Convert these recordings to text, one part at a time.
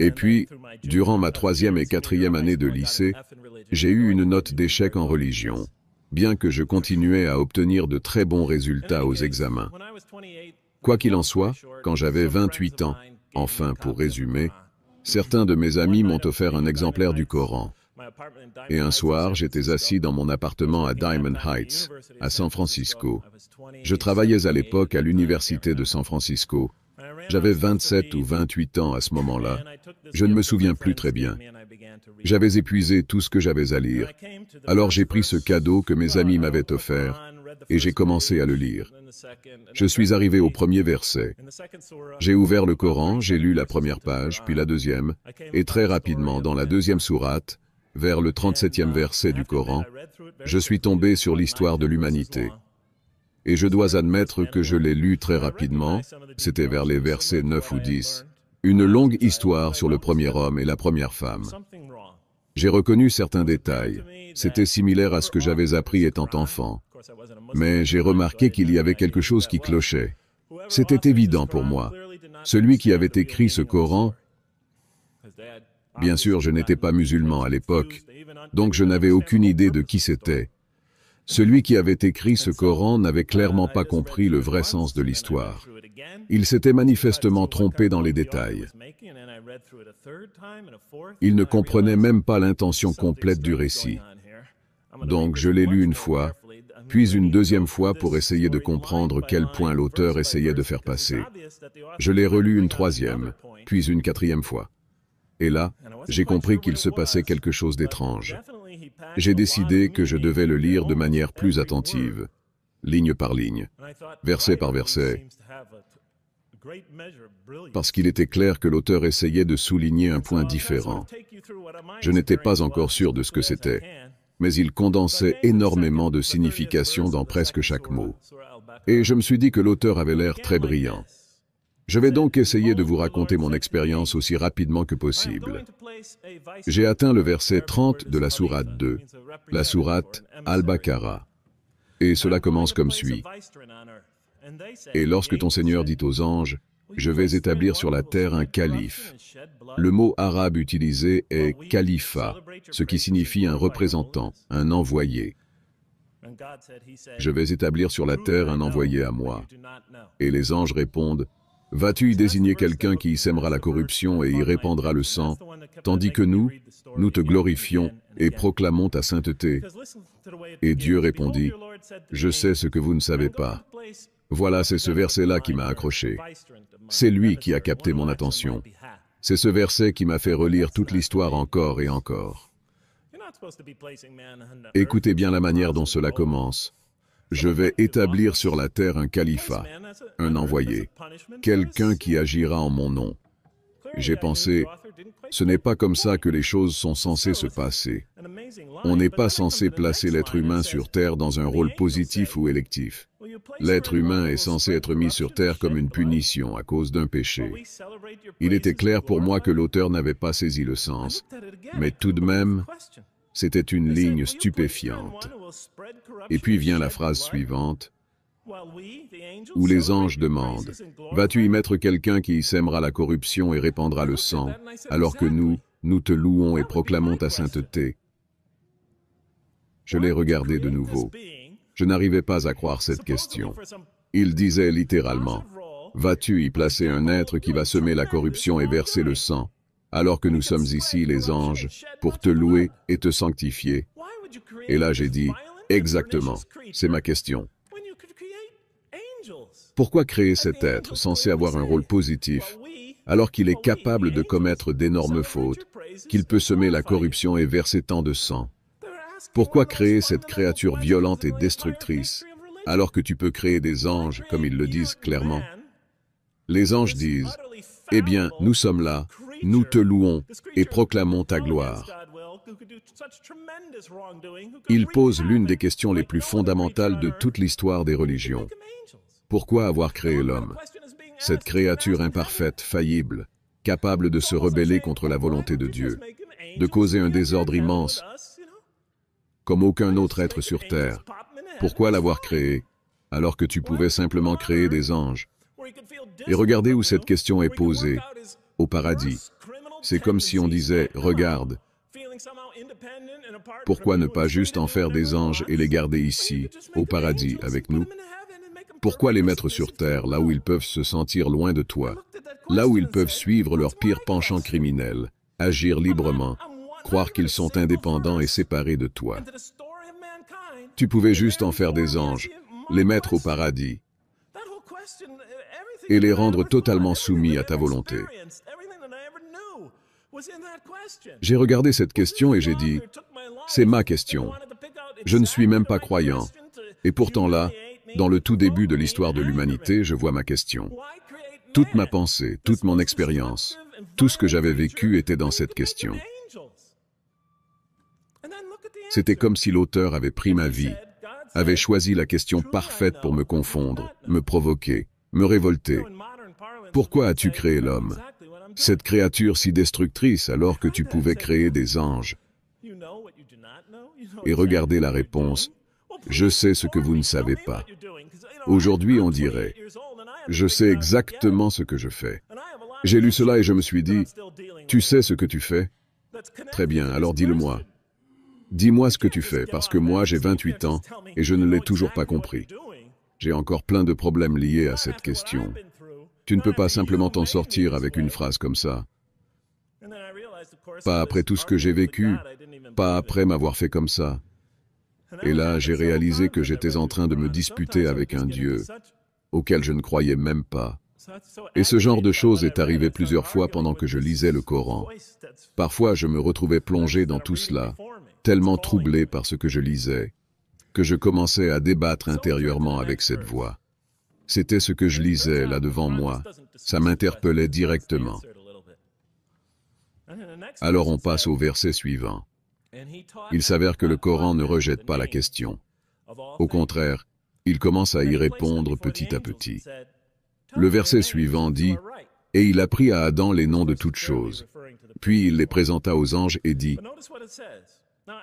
Et puis, durant ma 3e et 4e année de lycée, j'ai eu une note d'échec en religion, bien que je continuais à obtenir de très bons résultats aux examens. Quoi qu'il en soit, quand j'avais 28 ans, enfin pour résumer, certains de mes amis m'ont offert un exemplaire du Coran. Et un soir, j'étais assis dans mon appartement à Diamond Heights, à San Francisco. Je travaillais à l'époque à l'université de San Francisco. J'avais 27 ou 28 ans à ce moment-là. Je ne me souviens plus très bien. J'avais épuisé tout ce que j'avais à lire. Alors j'ai pris ce cadeau que mes amis m'avaient offert et j'ai commencé à le lire. Je suis arrivé au premier verset. J'ai ouvert le Coran, j'ai lu la première page, puis la deuxième, et très rapidement, dans la deuxième sourate, vers le 37e verset du Coran, je suis tombé sur l'histoire de l'humanité. Et je dois admettre que je l'ai lu très rapidement, c'était vers les versets 9 ou 10, une longue histoire sur le premier homme et la première femme. J'ai reconnu certains détails, c'était similaire à ce que j'avais appris étant enfant, mais j'ai remarqué qu'il y avait quelque chose qui clochait. C'était évident pour moi. Celui qui avait écrit ce Coran, bien sûr je n'étais pas musulman à l'époque, donc je n'avais aucune idée de qui c'était. Celui qui avait écrit ce Coran n'avait clairement pas compris le vrai sens de l'histoire. Il s'était manifestement trompé dans les détails. Il ne comprenait même pas l'intention complète du récit. Donc je l'ai lu une fois, puis une deuxième fois pour essayer de comprendre quel point l'auteur essayait de faire passer. Je l'ai relu une troisième, puis une quatrième fois. Et là, j'ai compris qu'il se passait quelque chose d'étrange. J'ai décidé que je devais le lire de manière plus attentive, ligne par ligne, verset par verset, parce qu'il était clair que l'auteur essayait de souligner un point différent. Je n'étais pas encore sûr de ce que c'était, mais il condensait énormément de signification dans presque chaque mot. Et je me suis dit que l'auteur avait l'air très brillant. Je vais donc essayer de vous raconter mon expérience aussi rapidement que possible. J'ai atteint le verset 30 de la sourate 2, la sourate Al-Baqarah. Et cela commence comme suit. Et lorsque ton Seigneur dit aux anges, je vais établir sur la terre un calife. Le mot arabe utilisé est khalifa, ce qui signifie un représentant, un envoyé. Je vais établir sur la terre un envoyé à moi. Et les anges répondent, vas-tu y désigner quelqu'un qui y sèmera la corruption et y répandra le sang, tandis que nous te glorifions et proclamons ta sainteté. Et Dieu répondit, je sais ce que vous ne savez pas. Voilà, c'est ce verset-là qui m'a accroché. C'est lui qui a capté mon attention. C'est ce verset qui m'a fait relire toute l'histoire encore et encore. Écoutez bien la manière dont cela commence. Je vais établir sur la terre un califat, un envoyé, quelqu'un qui agira en mon nom. J'ai pensé, ce n'est pas comme ça que les choses sont censées se passer. On n'est pas censé placer l'être humain sur terre dans un rôle positif ou électif. L'être humain est censé être mis sur terre comme une punition à cause d'un péché. Il était clair pour moi que l'auteur n'avait pas saisi le sens, mais tout de même, c'était une ligne stupéfiante. Et puis vient la phrase suivante, où les anges demandent, « Vas-tu y mettre quelqu'un qui y sèmera la corruption et répandra le sang, alors que nous te louons et proclamons ta sainteté ?» Je l'ai regardé de nouveau. Je n'arrivais pas à croire cette question. Il disait littéralement, « Vas-tu y placer un être qui va semer la corruption et verser le sang, alors que nous sommes ici, les anges, pour te louer et te sanctifier ?» Et là j'ai dit, « Exactement, c'est ma question. Pourquoi créer cet être censé avoir un rôle positif, alors qu'il est capable de commettre d'énormes fautes, qu'il peut semer la corruption et verser tant de sang? Pourquoi créer cette créature violente et destructrice, alors que tu peux créer des anges, comme ils le disent clairement? Les anges disent, « Eh bien, nous sommes là, nous te louons et proclamons ta gloire. » Ils posent l'une des questions les plus fondamentales de toute l'histoire des religions. Pourquoi avoir créé l'homme? Cette créature imparfaite, faillible, capable de se rebeller contre la volonté de Dieu, de causer un désordre immense, comme aucun autre être sur terre. Pourquoi l'avoir créé, alors que tu pouvais simplement créer des anges? Et regardez où cette question est posée, au paradis. C'est comme si on disait, regarde, pourquoi ne pas juste en faire des anges et les garder ici, au paradis, avec nous? Pourquoi les mettre sur terre, là où ils peuvent se sentir loin de toi, là où ils peuvent suivre leur pire penchant criminel, agir librement, croire qu'ils sont indépendants et séparés de toi? Tu pouvais juste en faire des anges, les mettre au paradis, et les rendre totalement soumis à ta volonté. J'ai regardé cette question et j'ai dit, c'est ma question. Je ne suis même pas croyant. Et pourtant là, dans le tout début de l'histoire de l'humanité, je vois ma question. Toute ma pensée, toute mon expérience, tout ce que j'avais vécu était dans cette question. C'était comme si l'auteur avait pris ma vie, avait choisi la question parfaite pour me confondre, me provoquer, me révolter. Pourquoi as-tu créé l'homme? Cette créature si destructrice alors que tu pouvais créer des anges. Et regardez la réponse. Je sais ce que vous ne savez pas. Aujourd'hui, on dirait, je sais exactement ce que je fais. J'ai lu cela et je me suis dit, tu sais ce que tu fais? Très bien, alors dis-le-moi. Dis-moi ce que tu fais, parce que moi, j'ai 28 ans et je ne l'ai toujours pas compris. J'ai encore plein de problèmes liés à cette question. Tu ne peux pas simplement t'en sortir avec une phrase comme ça. Pas après tout ce que j'ai vécu, pas après m'avoir fait comme ça. Et là, j'ai réalisé que j'étais en train de me disputer avec un Dieu auquel je ne croyais même pas. Et ce genre de choses est arrivé plusieurs fois pendant que je lisais le Coran. Parfois, je me retrouvais plongé dans tout cela, tellement troublé par ce que je lisais, que je commençais à débattre intérieurement avec cette voix. C'était ce que je lisais là devant moi. Ça m'interpellait directement. Alors on passe au verset suivant. Il s'avère que le Coran ne rejette pas la question. Au contraire, il commence à y répondre petit à petit. Le verset suivant dit, « Et il apprit à Adam les noms de toutes choses. Puis il les présenta aux anges et dit,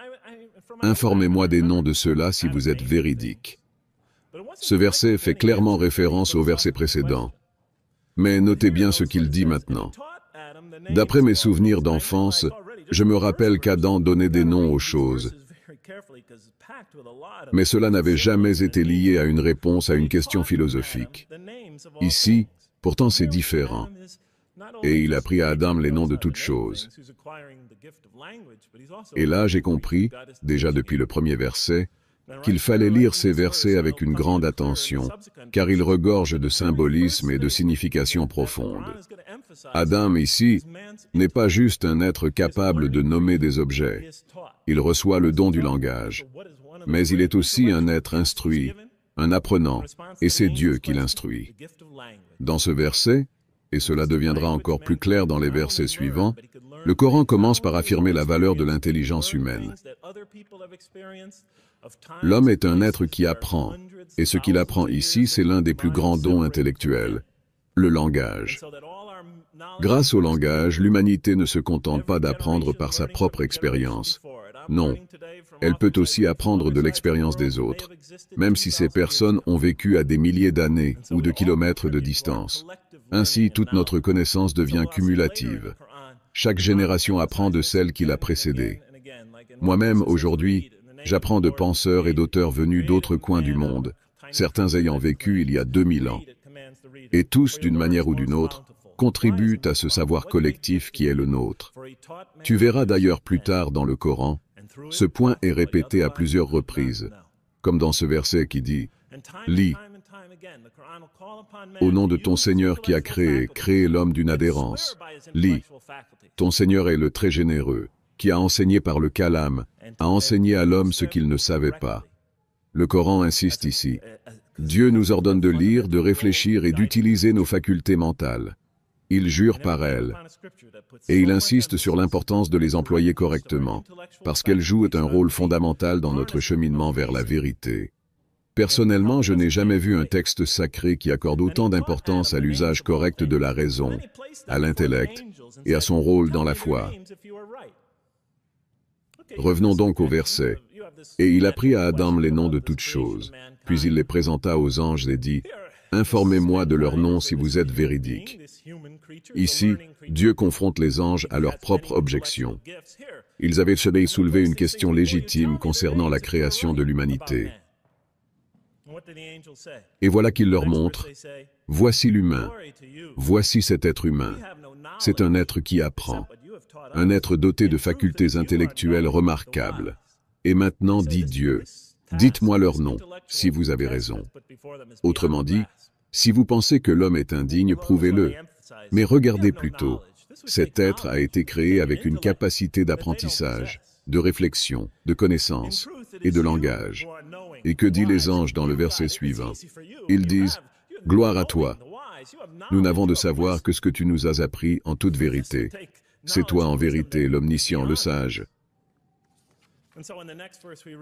« Informez-moi des noms de ceux-là si vous êtes véridiques. » Ce verset fait clairement référence au verset précédent. Mais notez bien ce qu'il dit maintenant. D'après mes souvenirs d'enfance, je me rappelle qu'Adam donnait des noms aux choses. Mais cela n'avait jamais été lié à une réponse à une question philosophique. Ici, pourtant c'est différent. Et il apprit à Adam les noms de toutes choses. Et là, j'ai compris, déjà depuis le premier verset, qu'il fallait lire ces versets avec une grande attention, car ils regorgent de symbolisme et de signification profonde. Adam, ici, n'est pas juste un être capable de nommer des objets. Il reçoit le don du langage. Mais il est aussi un être instruit, un apprenant, et c'est Dieu qui l'instruit. Dans ce verset, et cela deviendra encore plus clair dans les versets suivants, le Coran commence par affirmer la valeur de l'intelligence humaine. L'homme est un être qui apprend, et ce qu'il apprend ici, c'est l'un des plus grands dons intellectuels, le langage. Grâce au langage, l'humanité ne se contente pas d'apprendre par sa propre expérience. Non, elle peut aussi apprendre de l'expérience des autres, même si ces personnes ont vécu à des milliers d'années ou de kilomètres de distance. Ainsi, toute notre connaissance devient cumulative. Chaque génération apprend de celle qui l'a précédée. Moi-même, aujourd'hui, j'apprends de penseurs et d'auteurs venus d'autres coins du monde, certains ayant vécu il y a 2000 ans. Et tous, d'une manière ou d'une autre, contribuent à ce savoir collectif qui est le nôtre. Tu verras d'ailleurs plus tard dans le Coran, ce point est répété à plusieurs reprises, comme dans ce verset qui dit « Lis, au nom de ton Seigneur qui a créé l'homme d'une adhérence. Lis, ton Seigneur est le très généreux, qui a enseigné par le calame, a enseigné à l'homme ce qu'il ne savait pas. » Le Coran insiste ici. Dieu nous ordonne de lire, de réfléchir et d'utiliser nos facultés mentales. Il jure par elles. Et il insiste sur l'importance de les employer correctement, parce qu'elles jouent un rôle fondamental dans notre cheminement vers la vérité. Personnellement, je n'ai jamais vu un texte sacré qui accorde autant d'importance à l'usage correct de la raison, à l'intellect et à son rôle dans la foi. Revenons donc au verset. « Et il apprit à Adam les noms de toutes choses, puis il les présenta aux anges et dit, Informez-moi de leur nom si vous êtes véridique. Ici, Dieu confronte les anges à leurs propres objections. Ils avaient soulevé une question légitime concernant la création de l'humanité. Et voilà qu'il leur montre, « Voici l'humain, voici cet être humain. C'est un être qui apprend, un être doté de facultés intellectuelles remarquables. Et maintenant, dit Dieu, dites-moi leur nom, si vous avez raison. » Autrement dit, si vous pensez que l'homme est indigne, prouvez-le. Mais regardez plutôt, cet être a été créé avec une capacité d'apprentissage, de réflexion, de connaissance et de langage. Et que disent les anges dans le verset suivant? Ils disent, « Gloire à toi. Nous n'avons de savoir que ce que tu nous as appris en toute vérité. C'est toi en vérité l'omniscient, le sage. »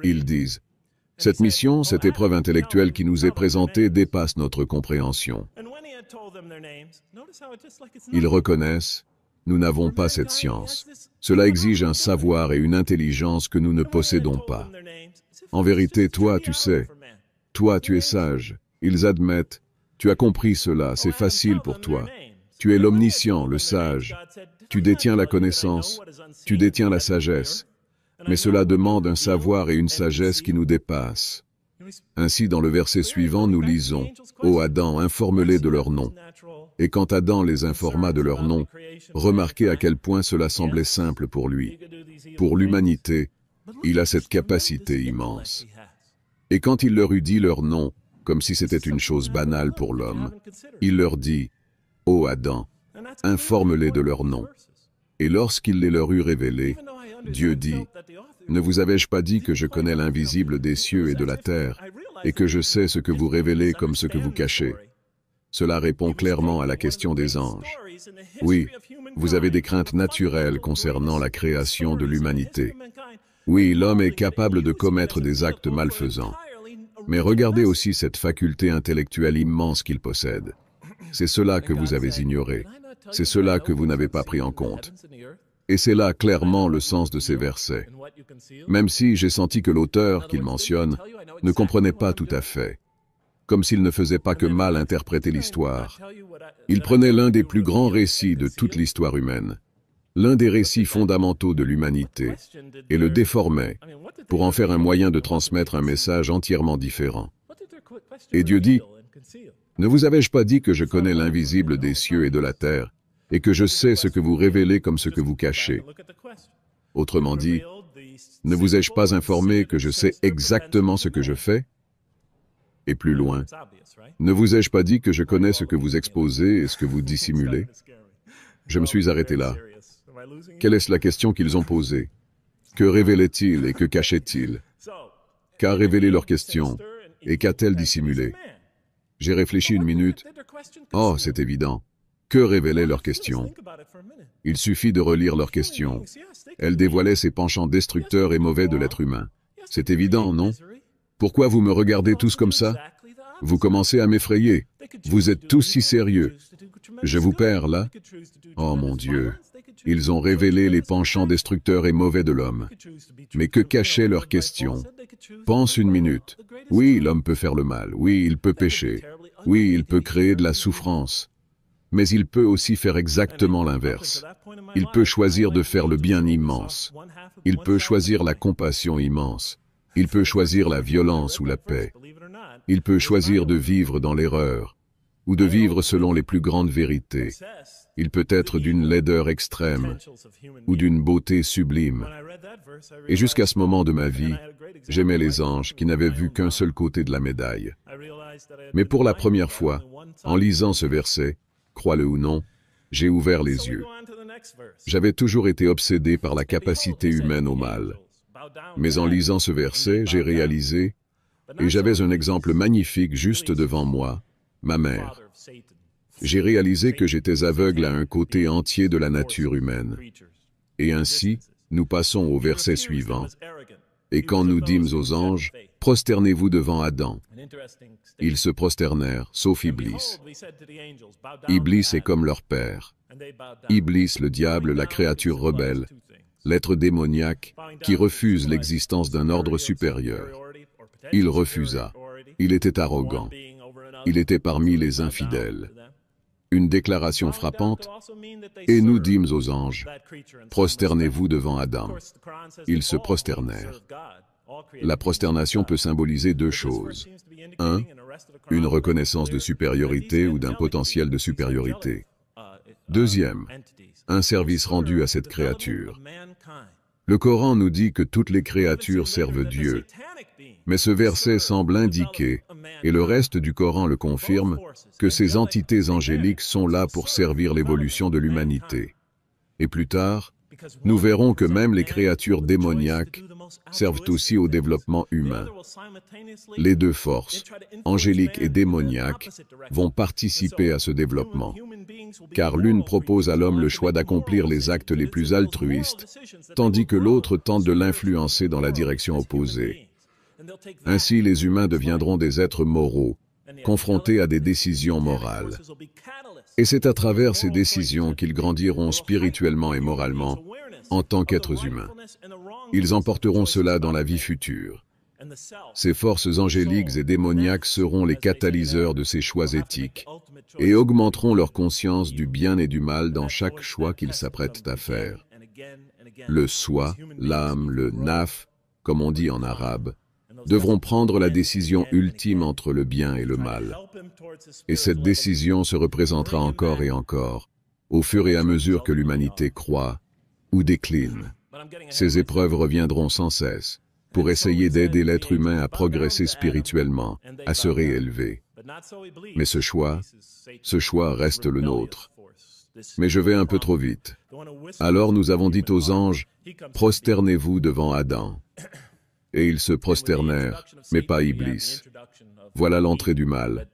Ils disent, « Cette mission, cette épreuve intellectuelle qui nous est présentée dépasse notre compréhension. » Ils reconnaissent, « Nous n'avons pas cette science. Cela exige un savoir et une intelligence que nous ne possédons pas. En vérité, toi, tu sais. Toi, tu es sage. » Ils admettent, « Tu as compris cela, c'est facile pour toi. Tu es l'omniscient, le sage. Tu détiens la connaissance, tu détiens la sagesse. Mais cela demande un savoir et une sagesse qui nous dépassent. » Ainsi, dans le verset suivant, nous lisons, « Ô Adam, informe-les de leur nom. » Et quand Adam les informa de leur nom, remarquez à quel point cela semblait simple pour lui. Pour l'humanité, il a cette capacité immense. Et quand il leur eut dit leur nom, comme si c'était une chose banale pour l'homme, il leur dit, « Ô Adam, informe-les de leur nom. » Et lorsqu'il les leur eut révélés, Dieu dit, « Ne vous avais-je pas dit que je connais l'invisible des cieux et de la terre, et que je sais ce que vous révélez comme ce que vous cachez? » Cela répond clairement à la question des anges. Oui, vous avez des craintes naturelles concernant la création de l'humanité. Oui, l'homme est capable de commettre des actes malfaisants. Mais regardez aussi cette faculté intellectuelle immense qu'il possède. C'est cela que vous avez ignoré. C'est cela que vous n'avez pas pris en compte. Et c'est là clairement le sens de ces versets. Même si j'ai senti que l'auteur qu'il mentionne ne comprenait pas tout à fait, comme s'il ne faisait pas que mal interpréter l'histoire. Il prenait l'un des plus grands récits de toute l'histoire humaine, l'un des récits fondamentaux de l'humanité, et le déformait pour en faire un moyen de transmettre un message entièrement différent. Et Dieu dit, « Ne vous avais-je pas dit que je connais l'invisible des cieux et de la terre, et que je sais ce que vous révélez comme ce que vous cachez? » Autrement dit, ne vous ai-je pas informé que je sais exactement ce que je fais? Et plus loin, ne vous ai-je pas dit que je connais ce que vous exposez et ce que vous dissimulez? Je me suis arrêté là. Quelle est la question qu'ils ont posée? Que révélait-il et que cachait-il? Qu'a révélé leur question et qu'a-t-elle dissimulé? J'ai réfléchi une minute. Oh, c'est évident. Que révélait leur question? Il suffit de relire leur question. Elle dévoilait ces penchants destructeurs et mauvais de l'être humain. C'est évident, non? Pourquoi vous me regardez tous comme ça? Vous commencez à m'effrayer. Vous êtes tous si sérieux. Je vous perds, là? Oh mon Dieu! Ils ont révélé les penchants destructeurs et mauvais de l'homme. Mais que cachait leur question? Pense une minute. Oui, l'homme peut faire le mal. Oui, il peut pécher. Oui, il peut créer de la souffrance. Mais il peut aussi faire exactement l'inverse. Il peut choisir de faire le bien immense. Il peut choisir la compassion immense. Il peut choisir la violence ou la paix. Il peut choisir de vivre dans l'erreur ou de vivre selon les plus grandes vérités. Il peut être d'une laideur extrême ou d'une beauté sublime. Et jusqu'à ce moment de ma vie, j'aimais les anges qui n'avaient vu qu'un seul côté de la médaille. Mais pour la première fois, en lisant ce verset, crois-le ou non, j'ai ouvert les yeux. J'avais toujours été obsédé par la capacité humaine au mal. Mais en lisant ce verset, j'ai réalisé, et j'avais un exemple magnifique juste devant moi, ma mère. J'ai réalisé que j'étais aveugle à un côté entier de la nature humaine. Et ainsi, nous passons au verset suivant. Et quand nous dîmes aux anges, prosternez-vous devant Adam. Ils se prosternèrent, sauf Iblis. Iblis est comme leur père. Iblis, le diable, la créature rebelle, l'être démoniaque qui refuse l'existence d'un ordre supérieur. Il refusa. Il était arrogant. Il était parmi les infidèles. Une déclaration frappante, et nous dîmes aux anges, prosternez-vous devant Adam. Ils se prosternèrent. La prosternation peut symboliser deux choses. 1. Une reconnaissance de supériorité ou d'un potentiel de supériorité. 2. Un service rendu à cette créature. Le Coran nous dit que toutes les créatures servent Dieu, mais ce verset semble indiquer, et le reste du Coran le confirme, que ces entités angéliques sont là pour servir l'évolution de l'humanité. Et plus tard, nous verrons que même les créatures démoniaques servent aussi au développement humain. Les deux forces, angéliques et démoniaques, vont participer à ce développement, car l'une propose à l'homme le choix d'accomplir les actes les plus altruistes, tandis que l'autre tente de l'influencer dans la direction opposée. Ainsi, les humains deviendront des êtres moraux, confrontés à des décisions morales. Et c'est à travers ces décisions qu'ils grandiront spirituellement et moralement en tant qu'êtres humains. Ils emporteront cela dans la vie future. Ces forces angéliques et démoniaques seront les catalyseurs de ces choix éthiques et augmenteront leur conscience du bien et du mal dans chaque choix qu'ils s'apprêtent à faire. Le soi, l'âme, le naf, comme on dit en arabe, devront prendre la décision ultime entre le bien et le mal. Et cette décision se représentera encore et encore, au fur et à mesure que l'humanité croît ou décline. Ces épreuves reviendront sans cesse, pour essayer d'aider l'être humain à progresser spirituellement, à se réélever. Mais ce choix reste le nôtre. Mais je vais un peu trop vite. Alors nous avons dit aux anges, « Prosternez-vous devant Adam. » Et ils se prosternèrent, mais pas Iblis. Voilà l'entrée du mal.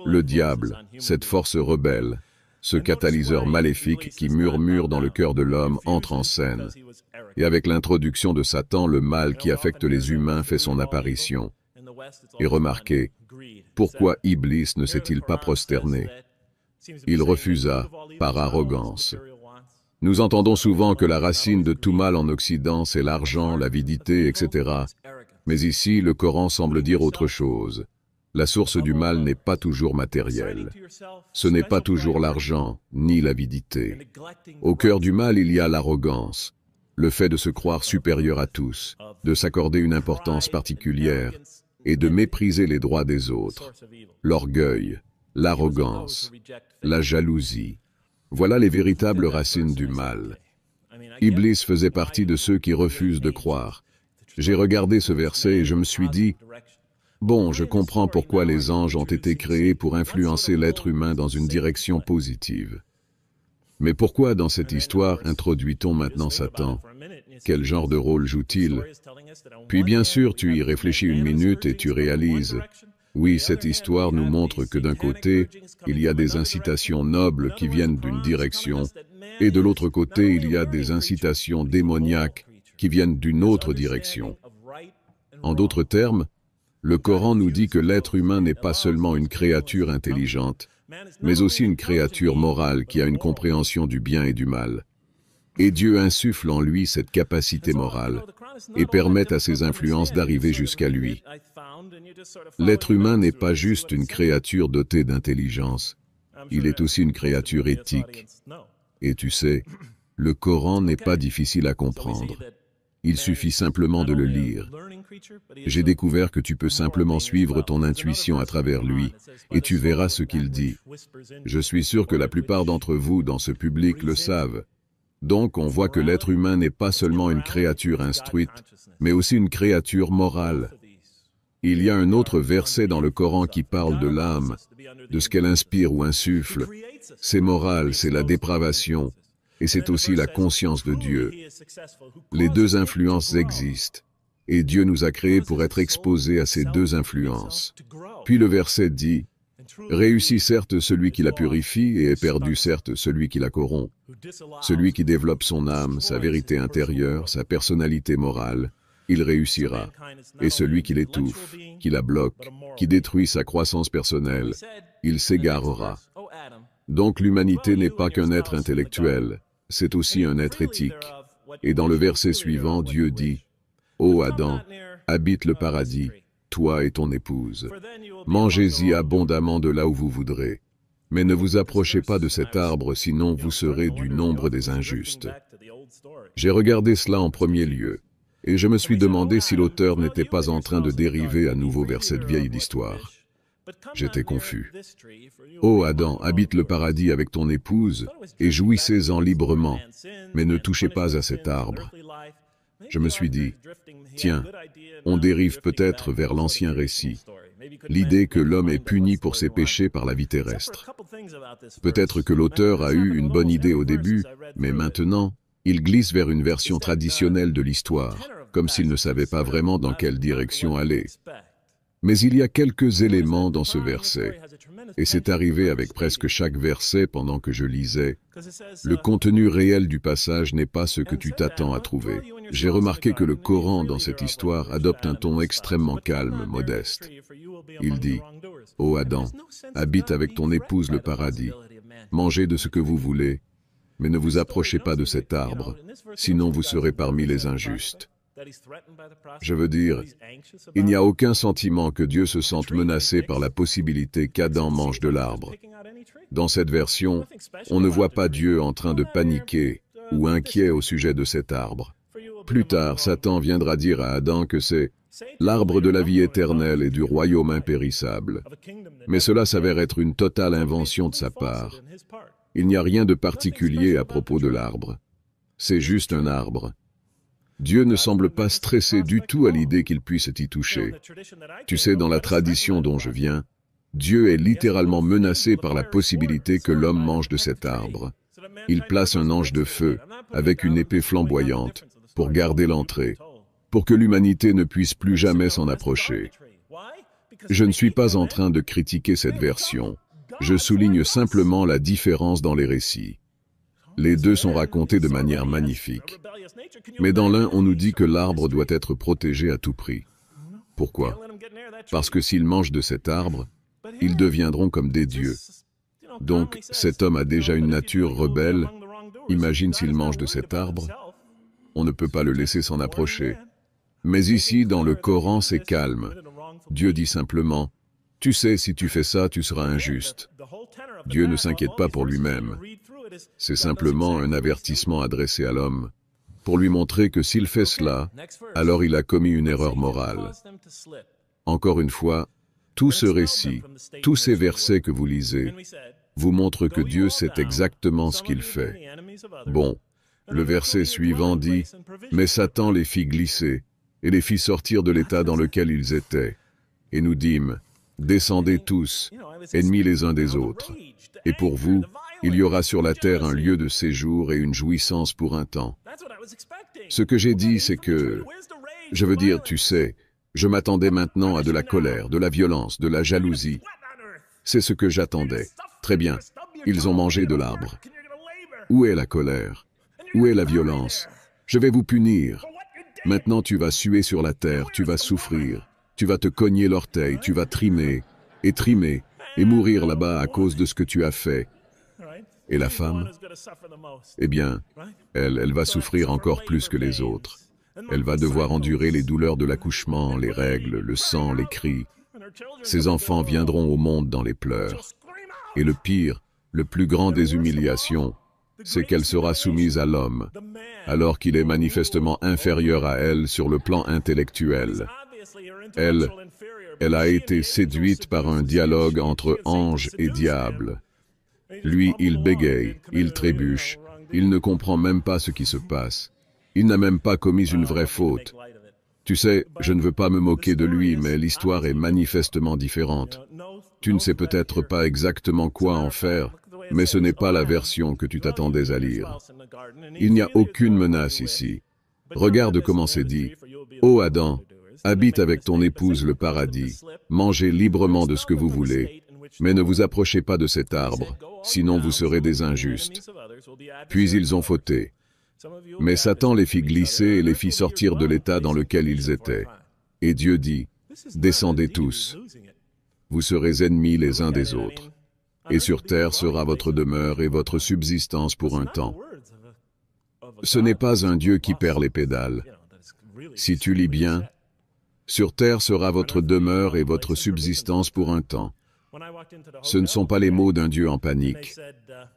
Le diable, cette force rebelle, ce catalyseur maléfique qui murmure dans le cœur de l'homme, entre en scène. Et avec l'introduction de Satan, le mal qui affecte les humains fait son apparition. Et remarquez, pourquoi Iblis ne s'est-il pas prosterné? Il refusa, par arrogance. Nous entendons souvent que la racine de tout mal en Occident, c'est l'argent, l'avidité, etc. Mais ici, le Coran semble dire autre chose. La source du mal n'est pas toujours matérielle. Ce n'est pas toujours l'argent, ni l'avidité. Au cœur du mal, il y a l'arrogance, le fait de se croire supérieur à tous, de s'accorder une importance particulière et de mépriser les droits des autres. L'orgueil, l'arrogance, la jalousie. Voilà les véritables racines du mal. Iblis faisait partie de ceux qui refusent de croire. J'ai regardé ce verset et je me suis dit, bon, je comprends pourquoi les anges ont été créés pour influencer l'être humain dans une direction positive. Mais pourquoi dans cette histoire introduit-on maintenant Satan? Quel genre de rôle joue-t-il? Puis bien sûr, tu y réfléchis une minute et tu réalises, oui, cette histoire nous montre que d'un côté, il y a des incitations nobles qui viennent d'une direction, et de l'autre côté, il y a des incitations démoniaques qui viennent d'une autre direction. En d'autres termes, le Coran nous dit que l'être humain n'est pas seulement une créature intelligente, mais aussi une créature morale qui a une compréhension du bien et du mal. Et Dieu insuffle en lui cette capacité morale et permet à ses influences d'arriver jusqu'à lui. L'être humain n'est pas juste une créature dotée d'intelligence, il est aussi une créature éthique. Et tu sais, le Coran n'est pas difficile à comprendre. Il suffit simplement de le lire. J'ai découvert que tu peux simplement suivre ton intuition à travers lui, et tu verras ce qu'il dit. Je suis sûr que la plupart d'entre vous dans ce public le savent. Donc on voit que l'être humain n'est pas seulement une créature instruite, mais aussi une créature morale. Il y a un autre verset dans le Coran qui parle de l'âme, de ce qu'elle inspire ou insuffle. C'est moral, c'est la dépravation, et c'est aussi la conscience de Dieu. Les deux influences existent, et Dieu nous a créés pour être exposés à ces deux influences. Puis le verset dit, « Réussit certes celui qui la purifie, et est perdu certes celui qui la corrompt. Celui qui développe son âme, sa vérité intérieure, sa personnalité morale, il réussira. Et celui qui l'étouffe, qui la bloque, qui détruit sa croissance personnelle, il s'égarera. » Donc l'humanité n'est pas qu'un être intellectuel, c'est aussi un être éthique. Et dans le verset suivant, Dieu dit, « Ô Adam, habite le paradis, toi et ton épouse. Mangez-y abondamment de là où vous voudrez. Mais ne vous approchez pas de cet arbre, sinon vous serez du nombre des injustes. J'ai regardé cela en premier lieu, et je me suis demandé si l'auteur n'était pas en train de dériver à nouveau vers cette vieille histoire. J'étais confus. Ô Adam, habite le paradis avec ton épouse, et jouissez-en librement, mais ne touchez pas à cet arbre. Je me suis dit, tiens, on dérive peut-être vers l'ancien récit, l'idée que l'homme est puni pour ses péchés par la vie terrestre. Peut-être que l'auteur a eu une bonne idée au début, mais maintenant, il glisse vers une version traditionnelle de l'histoire, comme s'il ne savait pas vraiment dans quelle direction aller. Mais il y a quelques éléments dans ce verset, et c'est arrivé avec presque chaque verset pendant que je lisais. Le contenu réel du passage n'est pas ce que tu t'attends à trouver. J'ai remarqué que le Coran dans cette histoire adopte un ton extrêmement calme, modeste. Il dit, « Ô Adam, habite avec ton épouse le paradis, mangez de ce que vous voulez, mais ne vous approchez pas de cet arbre, sinon vous serez parmi les injustes. » Je veux dire, il n'y a aucun sentiment que Dieu se sente menacé par la possibilité qu'Adam mange de l'arbre. Dans cette version, on ne voit pas Dieu en train de paniquer ou inquiet au sujet de cet arbre. Plus tard, Satan viendra dire à Adam que c'est l'arbre de la vie éternelle et du royaume impérissable. Mais cela s'avère être une totale invention de sa part. Il n'y a rien de particulier à propos de l'arbre. C'est juste un arbre. Dieu ne semble pas stressé du tout à l'idée qu'il puisse y toucher. Tu sais, dans la tradition dont je viens, Dieu est littéralement menacé par la possibilité que l'homme mange de cet arbre. Il place un ange de feu, avec une épée flamboyante, pour garder l'entrée, pour que l'humanité ne puisse plus jamais s'en approcher. Je ne suis pas en train de critiquer cette version. Je souligne simplement la différence dans les récits. Les deux sont racontés de manière magnifique. Mais dans l'un, on nous dit que l'arbre doit être protégé à tout prix. Pourquoi? Parce que s'ils mangent de cet arbre, ils deviendront comme des dieux. Donc, cet homme a déjà une nature rebelle. Imagine s'il mange de cet arbre. On ne peut pas le laisser s'en approcher. Mais ici, dans le Coran, c'est calme. Dieu dit simplement, « Tu sais, si tu fais ça, tu seras injuste. » Dieu ne s'inquiète pas pour lui-même. C'est simplement un avertissement adressé à l'homme, pour lui montrer que s'il fait cela, alors il a commis une erreur morale. Encore une fois, tout ce récit, tous ces versets que vous lisez, vous montrent que Dieu sait exactement ce qu'il fait. Bon, le verset suivant dit, « Mais Satan les fit glisser, et les fit sortir de l'état dans lequel ils étaient. Et nous dîmes, descendez tous, ennemis les uns des autres. Et pour vous, il y aura sur la terre un lieu de séjour et une jouissance pour un temps. » Ce que j'ai dit, c'est que, je veux dire, tu sais, je m'attendais maintenant à de la colère, de la violence, de la jalousie. C'est ce que j'attendais. Très bien, ils ont mangé de l'arbre. Où est la colère? Où est la violence? Je vais vous punir. Maintenant tu vas suer sur la terre, tu vas souffrir, tu vas te cogner l'orteil, tu vas trimer, et mourir là-bas à cause de ce que tu as fait. Et la femme? Eh bien, elle va souffrir encore plus que les autres. Elle va devoir endurer les douleurs de l'accouchement, les règles, le sang, les cris. Ses enfants viendront au monde dans les pleurs. Et le pire, le plus grand des humiliations, c'est qu'elle sera soumise à l'homme, alors qu'il est manifestement inférieur à elle sur le plan intellectuel. Elle a été séduite par un dialogue entre ange et diable. Lui, il bégaye, il trébuche, il ne comprend même pas ce qui se passe. Il n'a même pas commis une vraie faute. Tu sais, je ne veux pas me moquer de lui, mais l'histoire est manifestement différente. Tu ne sais peut-être pas exactement quoi en faire, mais ce n'est pas la version que tu t'attendais à lire. Il n'y a aucune menace ici. Regarde comment c'est dit. « Ô Adam, habite avec ton épouse le paradis, mangez librement de ce que vous voulez, mais ne vous approchez pas de cet arbre, sinon vous serez des injustes. » Puis ils ont fauté. Mais Satan les fit glisser et les fit sortir de l'état dans lequel ils étaient. Et Dieu dit, « Descendez tous. Vous serez ennemis les uns des autres. Et sur terre sera votre demeure et votre subsistance pour un temps. » Ce n'est pas un Dieu qui perd les pédales. Si tu lis bien, Sur terre sera votre demeure et votre subsistance pour un temps. Ce ne sont pas les mots d'un Dieu en panique.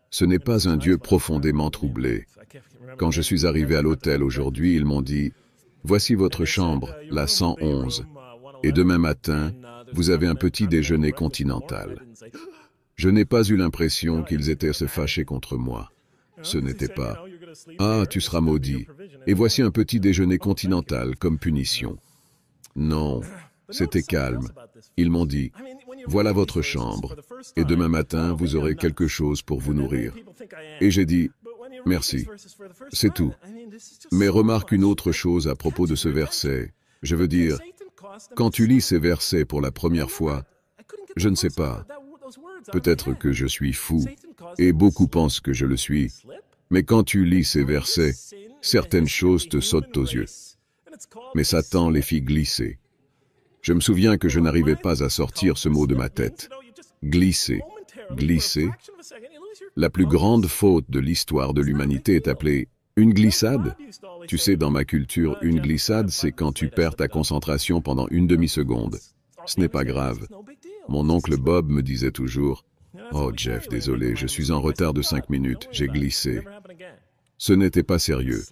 Ce n'est pas un Dieu profondément troublé. Quand je suis arrivé à l'hôtel aujourd'hui, ils m'ont dit « Voici votre chambre, la 111, et demain matin, vous avez un petit déjeuner continental. » Je n'ai pas eu l'impression qu'ils étaient se fâcher contre moi. Ce n'était pas « Ah, tu seras maudit, et voici un petit déjeuner continental comme punition. » Non, c'était calme. Ils m'ont dit « Voilà votre chambre, et demain matin, vous aurez quelque chose pour vous nourrir. » Et j'ai dit « Merci. » C'est tout. Mais remarque une autre chose à propos de ce verset. Je veux dire, quand tu lis ces versets pour la première fois, je ne sais pas, peut-être que je suis fou, et beaucoup pensent que je le suis, mais quand tu lis ces versets, certaines choses te sautent aux yeux. Mais Satan les fit glisser. Je me souviens que je n'arrivais pas à sortir ce mot de ma tête. Glisser, glisser. La plus grande faute de l'histoire de l'humanité est appelée une glissade. Tu sais, dans ma culture, une glissade, c'est quand tu perds ta concentration pendant une demi-seconde. Ce n'est pas grave. Mon oncle Bob me disait toujours « Oh Jeff, désolé, je suis en retard de 5 minutes, j'ai glissé. » Ce n'était pas sérieux.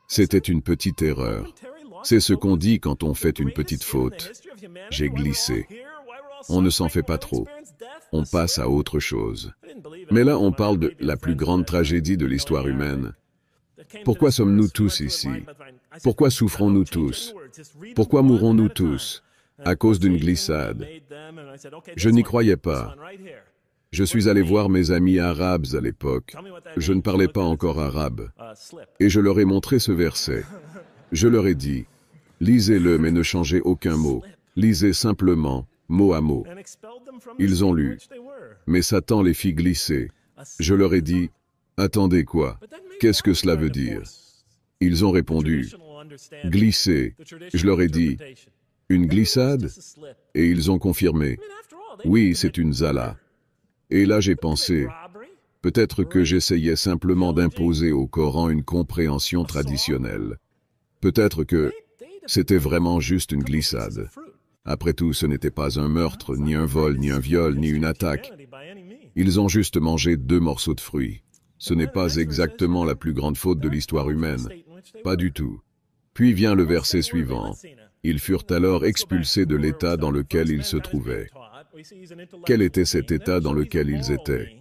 C'était une petite erreur. C'est ce qu'on dit quand on fait une petite faute. J'ai glissé. On ne s'en fait pas trop. On passe à autre chose. Mais là, on parle de la plus grande tragédie de l'histoire humaine. Pourquoi sommes-nous tous ici? Pourquoi souffrons-nous tous? Pourquoi mourrons-nous tous? À cause d'une glissade. Je n'y croyais pas. Je suis allé voir mes amis arabes à l'époque. Je ne parlais pas encore arabe. Et je leur ai montré ce verset. Je leur ai dit, lisez-le mais ne changez aucun mot. Lisez simplement, mot à mot. Ils ont lu. Mais Satan les fit glisser. Je leur ai dit, attendez quoi? Qu'est-ce que cela veut dire? Ils ont répondu, glisser. Je leur ai dit, une glissade? Et ils ont confirmé, oui, c'est une zala. Et là j'ai pensé, peut-être que j'essayais simplement d'imposer au Coran une compréhension traditionnelle. Peut-être que c'était vraiment juste une glissade. Après tout, ce n'était pas un meurtre, ni un vol, ni un viol, ni une attaque. Ils ont juste mangé 2 morceaux de fruits. Ce n'est pas exactement la plus grande faute de l'histoire humaine. Pas du tout. Puis vient le verset suivant. Ils furent alors expulsés de l'état dans lequel ils se trouvaient. Quel était cet état dans lequel ils étaient?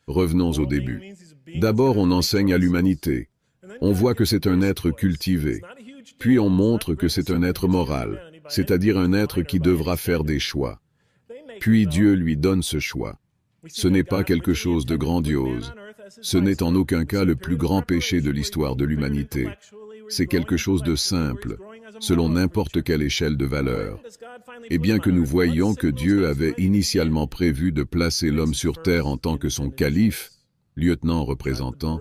Revenons au début. D'abord, on enseigne à l'humanité. On voit que c'est un être cultivé. Puis on montre que c'est un être moral, c'est-à-dire un être qui devra faire des choix. Puis Dieu lui donne ce choix. Ce n'est pas quelque chose de grandiose. Ce n'est en aucun cas le plus grand péché de l'histoire de l'humanité. C'est quelque chose de simple, selon n'importe quelle échelle de valeur. Et bien que nous voyions que Dieu avait initialement prévu de placer l'homme sur terre en tant que son calife, lieutenant représentant,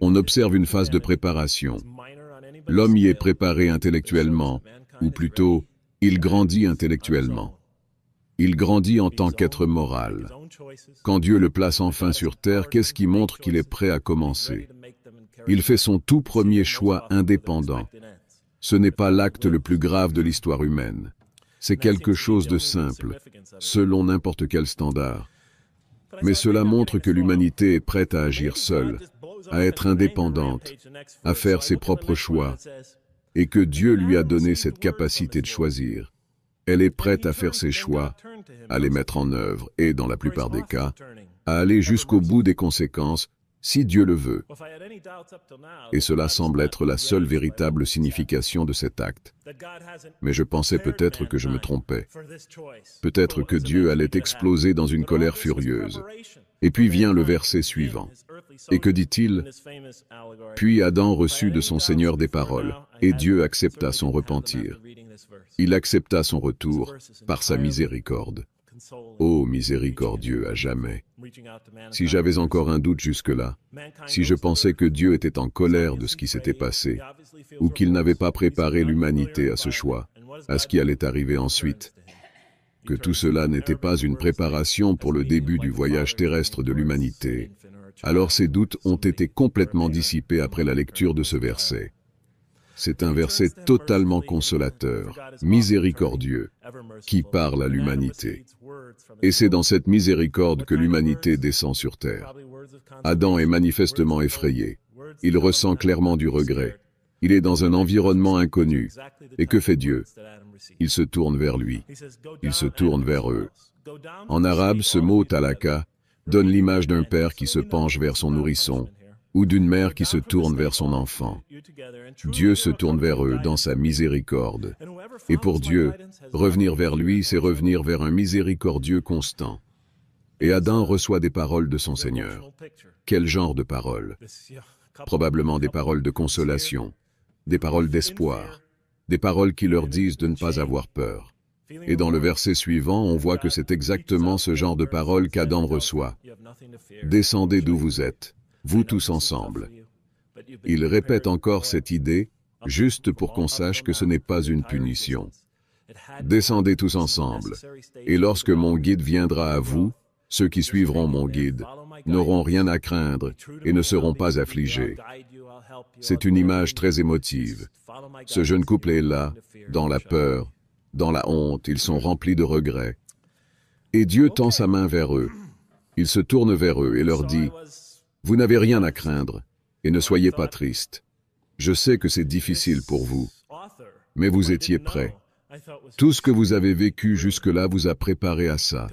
on observe une phase de préparation. L'homme y est préparé intellectuellement, ou plutôt, il grandit intellectuellement. Il grandit en tant qu'être moral. Quand Dieu le place enfin sur terre, qu'est-ce qui montre qu'il est prêt à commencer? Il fait son tout premier choix indépendant. Ce n'est pas l'acte le plus grave de l'histoire humaine. C'est quelque chose de simple, selon n'importe quel standard. Mais cela montre que l'humanité est prête à agir seule, à être indépendante, à faire ses propres choix, et que Dieu lui a donné cette capacité de choisir. Elle est prête à faire ses choix, à les mettre en œuvre, et dans la plupart des cas, à aller jusqu'au bout des conséquences, si Dieu le veut. Et cela semble être la seule véritable signification de cet acte. Mais je pensais peut-être que je me trompais. Peut-être que Dieu allait exploser dans une colère furieuse. Et puis vient le verset suivant. Et que dit-il? Puis Adam reçut de son Seigneur des paroles, et Dieu accepta son repentir. Il accepta son retour par sa miséricorde. Ô miséricordieux à jamais! Si j'avais encore un doute jusque-là, si je pensais que Dieu était en colère de ce qui s'était passé, ou qu'il n'avait pas préparé l'humanité à ce choix, à ce qui allait arriver ensuite, que tout cela n'était pas une préparation pour le début du voyage terrestre de l'humanité, alors ces doutes ont été complètement dissipés après la lecture de ce verset. C'est un verset totalement consolateur, miséricordieux, qui parle à l'humanité. Et c'est dans cette miséricorde que l'humanité descend sur terre. Adam est manifestement effrayé. Il ressent clairement du regret. Il est dans un environnement inconnu. Et que fait Dieu? Il se tourne vers lui. Il se tourne vers eux. En arabe, ce mot talaka donne l'image d'un père qui se penche vers son nourrisson ou d'une mère qui se tourne vers son enfant. Dieu se tourne vers eux dans sa miséricorde. Et pour Dieu, revenir vers lui, c'est revenir vers un miséricordieux constant. Et Adam reçoit des paroles de son Seigneur. Quel genre de paroles? Probablement des paroles de consolation, des paroles d'espoir, des paroles qui leur disent de ne pas avoir peur. Et dans le verset suivant, on voit que c'est exactement ce genre de paroles qu'Adam reçoit. Descendez d'où vous êtes, vous tous ensemble. Il répète encore cette idée, juste pour qu'on sache que ce n'est pas une punition. Descendez tous ensemble, et lorsque mon guide viendra à vous, ceux qui suivront mon guide n'auront rien à craindre et ne seront pas affligés. C'est une image très émotive. Ce jeune couple est là, dans la peur, dans la honte, ils sont remplis de regrets. Et Dieu tend sa main vers eux. Il se tourne vers eux et leur dit, « Vous n'avez rien à craindre, et ne soyez pas tristes. Je sais que c'est difficile pour vous, mais vous étiez prêts. Tout ce que vous avez vécu jusque-là vous a préparé à ça.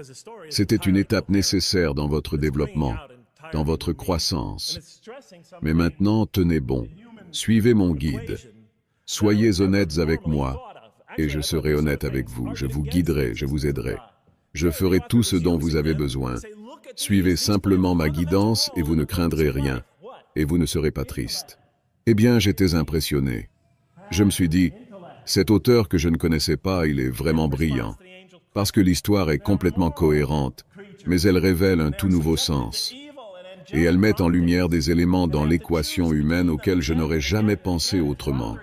C'était une étape nécessaire dans votre développement, dans votre croissance. Mais maintenant, tenez bon, suivez mon guide. Soyez honnêtes avec moi, et je serai honnête avec vous. Je vous guiderai, je vous aiderai. Je ferai tout ce dont vous avez besoin. Suivez simplement ma guidance et vous ne craindrez rien, et vous ne serez pas triste. » Eh bien, j'étais impressionné. Je me suis dit, cet auteur que je ne connaissais pas, il est vraiment brillant, parce que l'histoire est complètement cohérente, mais elle révèle un tout nouveau sens. Et elle met en lumière des éléments dans l'équation humaine auxquels je n'aurais jamais pensé autrement.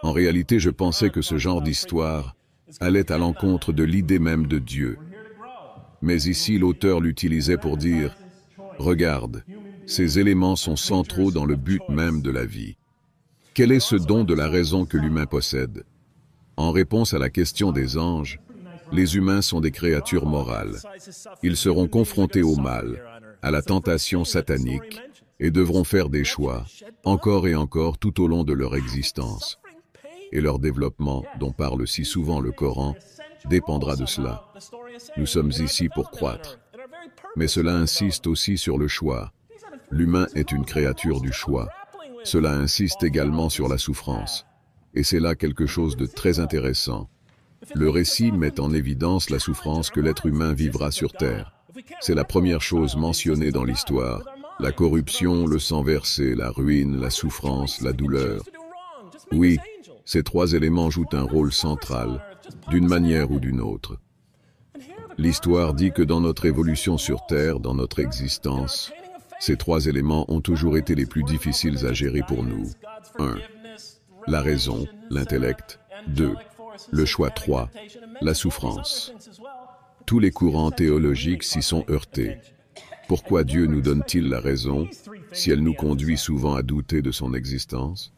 En réalité, je pensais que ce genre d'histoire allait à l'encontre de l'idée même de Dieu. Mais ici, l'auteur l'utilisait pour dire, « Regarde, ces éléments sont centraux dans le but même de la vie. » Quel est ce don de la raison que l'humain possède? En réponse à la question des anges, les humains sont des créatures morales. Ils seront confrontés au mal, à la tentation satanique, et devront faire des choix, encore et encore tout au long de leur existence. Et leur développement, dont parle si souvent le Coran, dépendra de cela. Nous sommes ici pour croître. Mais cela insiste aussi sur le choix. L'humain est une créature du choix. Cela insiste également sur la souffrance. Et c'est là quelque chose de très intéressant. Le récit met en évidence la souffrance que l'être humain vivra sur Terre. C'est la première chose mentionnée dans l'histoire. La corruption, le sang versé, la ruine, la souffrance, la douleur. Oui, ces trois éléments jouent un rôle central, d'une manière ou d'une autre. L'histoire dit que dans notre évolution sur Terre, dans notre existence, ces trois éléments ont toujours été les plus difficiles à gérer pour nous. 1. La raison, l'intellect. 2. Le choix. 3. La souffrance. Tous les courants théologiques s'y sont heurtés. Pourquoi Dieu nous donne-t-il la raison si elle nous conduit souvent à douter de son existence?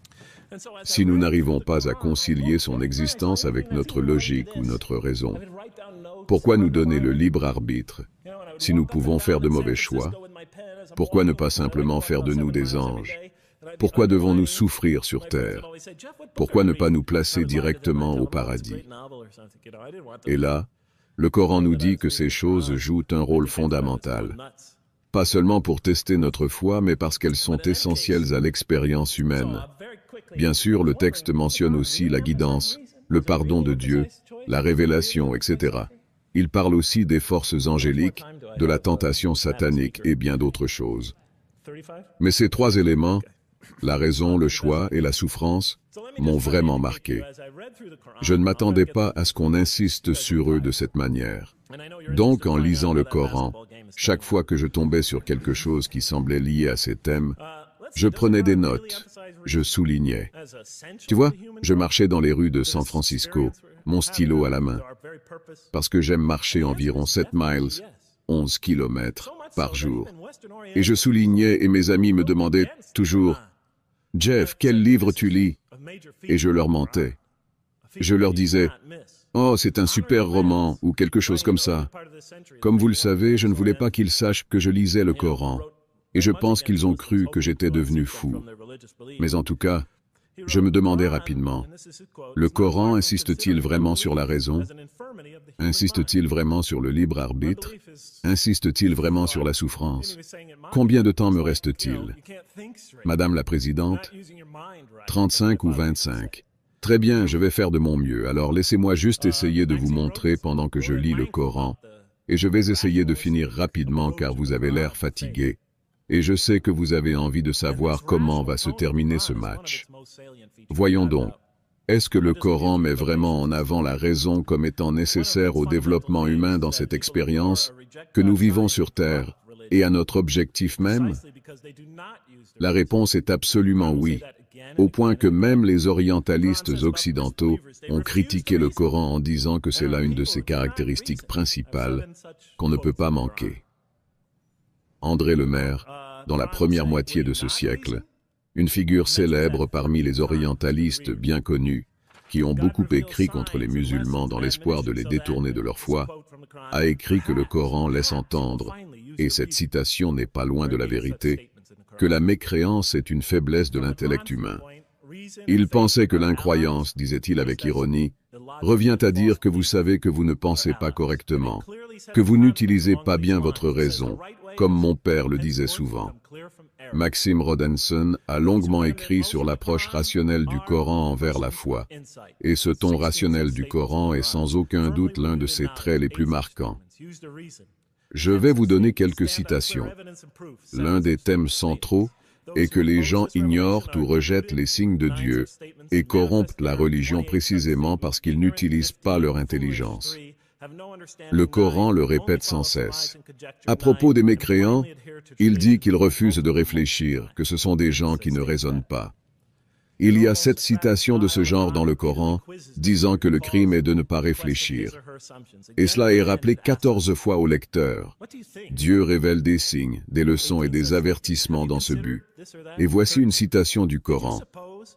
Si nous n'arrivons pas à concilier son existence avec notre logique ou notre raison, pourquoi nous donner le libre arbitre si nous pouvons faire de mauvais choix? Pourquoi ne pas simplement faire de nous des anges? Pourquoi devons-nous souffrir sur terre? Pourquoi ne pas nous placer directement au paradis? Et là, le Coran nous dit que ces choses jouent un rôle fondamental. Pas seulement pour tester notre foi, mais parce qu'elles sont essentielles à l'expérience humaine. Bien sûr, le texte mentionne aussi la guidance, le pardon de Dieu, la révélation, etc. Il parle aussi des forces angéliques, de la tentation satanique et bien d'autres choses. Mais ces trois éléments, la raison, le choix et la souffrance, m'ont vraiment marqué. Je ne m'attendais pas à ce qu'on insiste sur eux de cette manière. Donc, en lisant le Coran, chaque fois que je tombais sur quelque chose qui semblait lié à ces thèmes, je prenais des notes, je soulignais. Tu vois, je marchais dans les rues de San Francisco, mon stylo à la main, parce que j'aime marcher environ 7 miles, 11 kilomètres par jour. Et je soulignais et mes amis me demandaient toujours Jeff, quel livre tu lis? Et je leur mentais. Je leur disais, oh, c'est un super roman, ou quelque chose comme ça. Comme vous le savez, je ne voulais pas qu'ils sachent que je lisais le Coran. Et je pense qu'ils ont cru que j'étais devenu fou. Mais en tout cas, je me demandais rapidement, le Coran insiste-t-il vraiment sur la raison? Insiste-t-il vraiment sur le libre arbitre? Insiste-t-il vraiment sur la souffrance? Combien de temps me reste-t-il? Madame la Présidente, 35 ou 25. Très bien, je vais faire de mon mieux. Alors laissez-moi juste essayer de vous montrer pendant que je lis le Coran. Et je vais essayer de finir rapidement car vous avez l'air fatigué. Et je sais que vous avez envie de savoir comment va se terminer ce match. Voyons donc. Est-ce que le Coran met vraiment en avant la raison comme étant nécessaire au développement humain dans cette expérience que nous vivons sur Terre et à notre objectif même? La réponse est absolument oui, au point que même les orientalistes occidentaux ont critiqué le Coran en disant que c'est là une de ses caractéristiques principales qu'on ne peut pas manquer. André Lemaire, dans la première moitié de ce siècle, une figure célèbre parmi les orientalistes bien connus, qui ont beaucoup écrit contre les musulmans dans l'espoir de les détourner de leur foi, a écrit que le Coran laisse entendre, et cette citation n'est pas loin de la vérité, que la mécréance est une faiblesse de l'intellect humain. Il pensait que l'incroyance, disait-il avec ironie, revient à dire que vous savez que vous ne pensez pas correctement, que vous n'utilisez pas bien votre raison, comme mon père le disait souvent. Maxime Rodinson a longuement écrit sur l'approche rationnelle du Coran envers la foi, et ce ton rationnel du Coran est sans aucun doute l'un de ses traits les plus marquants. Je vais vous donner quelques citations. L'un des thèmes centraux est que les gens ignorent ou rejettent les signes de Dieu et corrompent la religion précisément parce qu'ils n'utilisent pas leur intelligence. Le Coran le répète sans cesse. À propos des mécréants, il dit qu'ils refusent de réfléchir, que ce sont des gens qui ne raisonnent pas. Il y a 7 citations de ce genre dans le Coran, disant que le crime est de ne pas réfléchir. Et cela est rappelé 14 fois au lecteur. Dieu révèle des signes, des leçons et des avertissements dans ce but. Et voici une citation du Coran.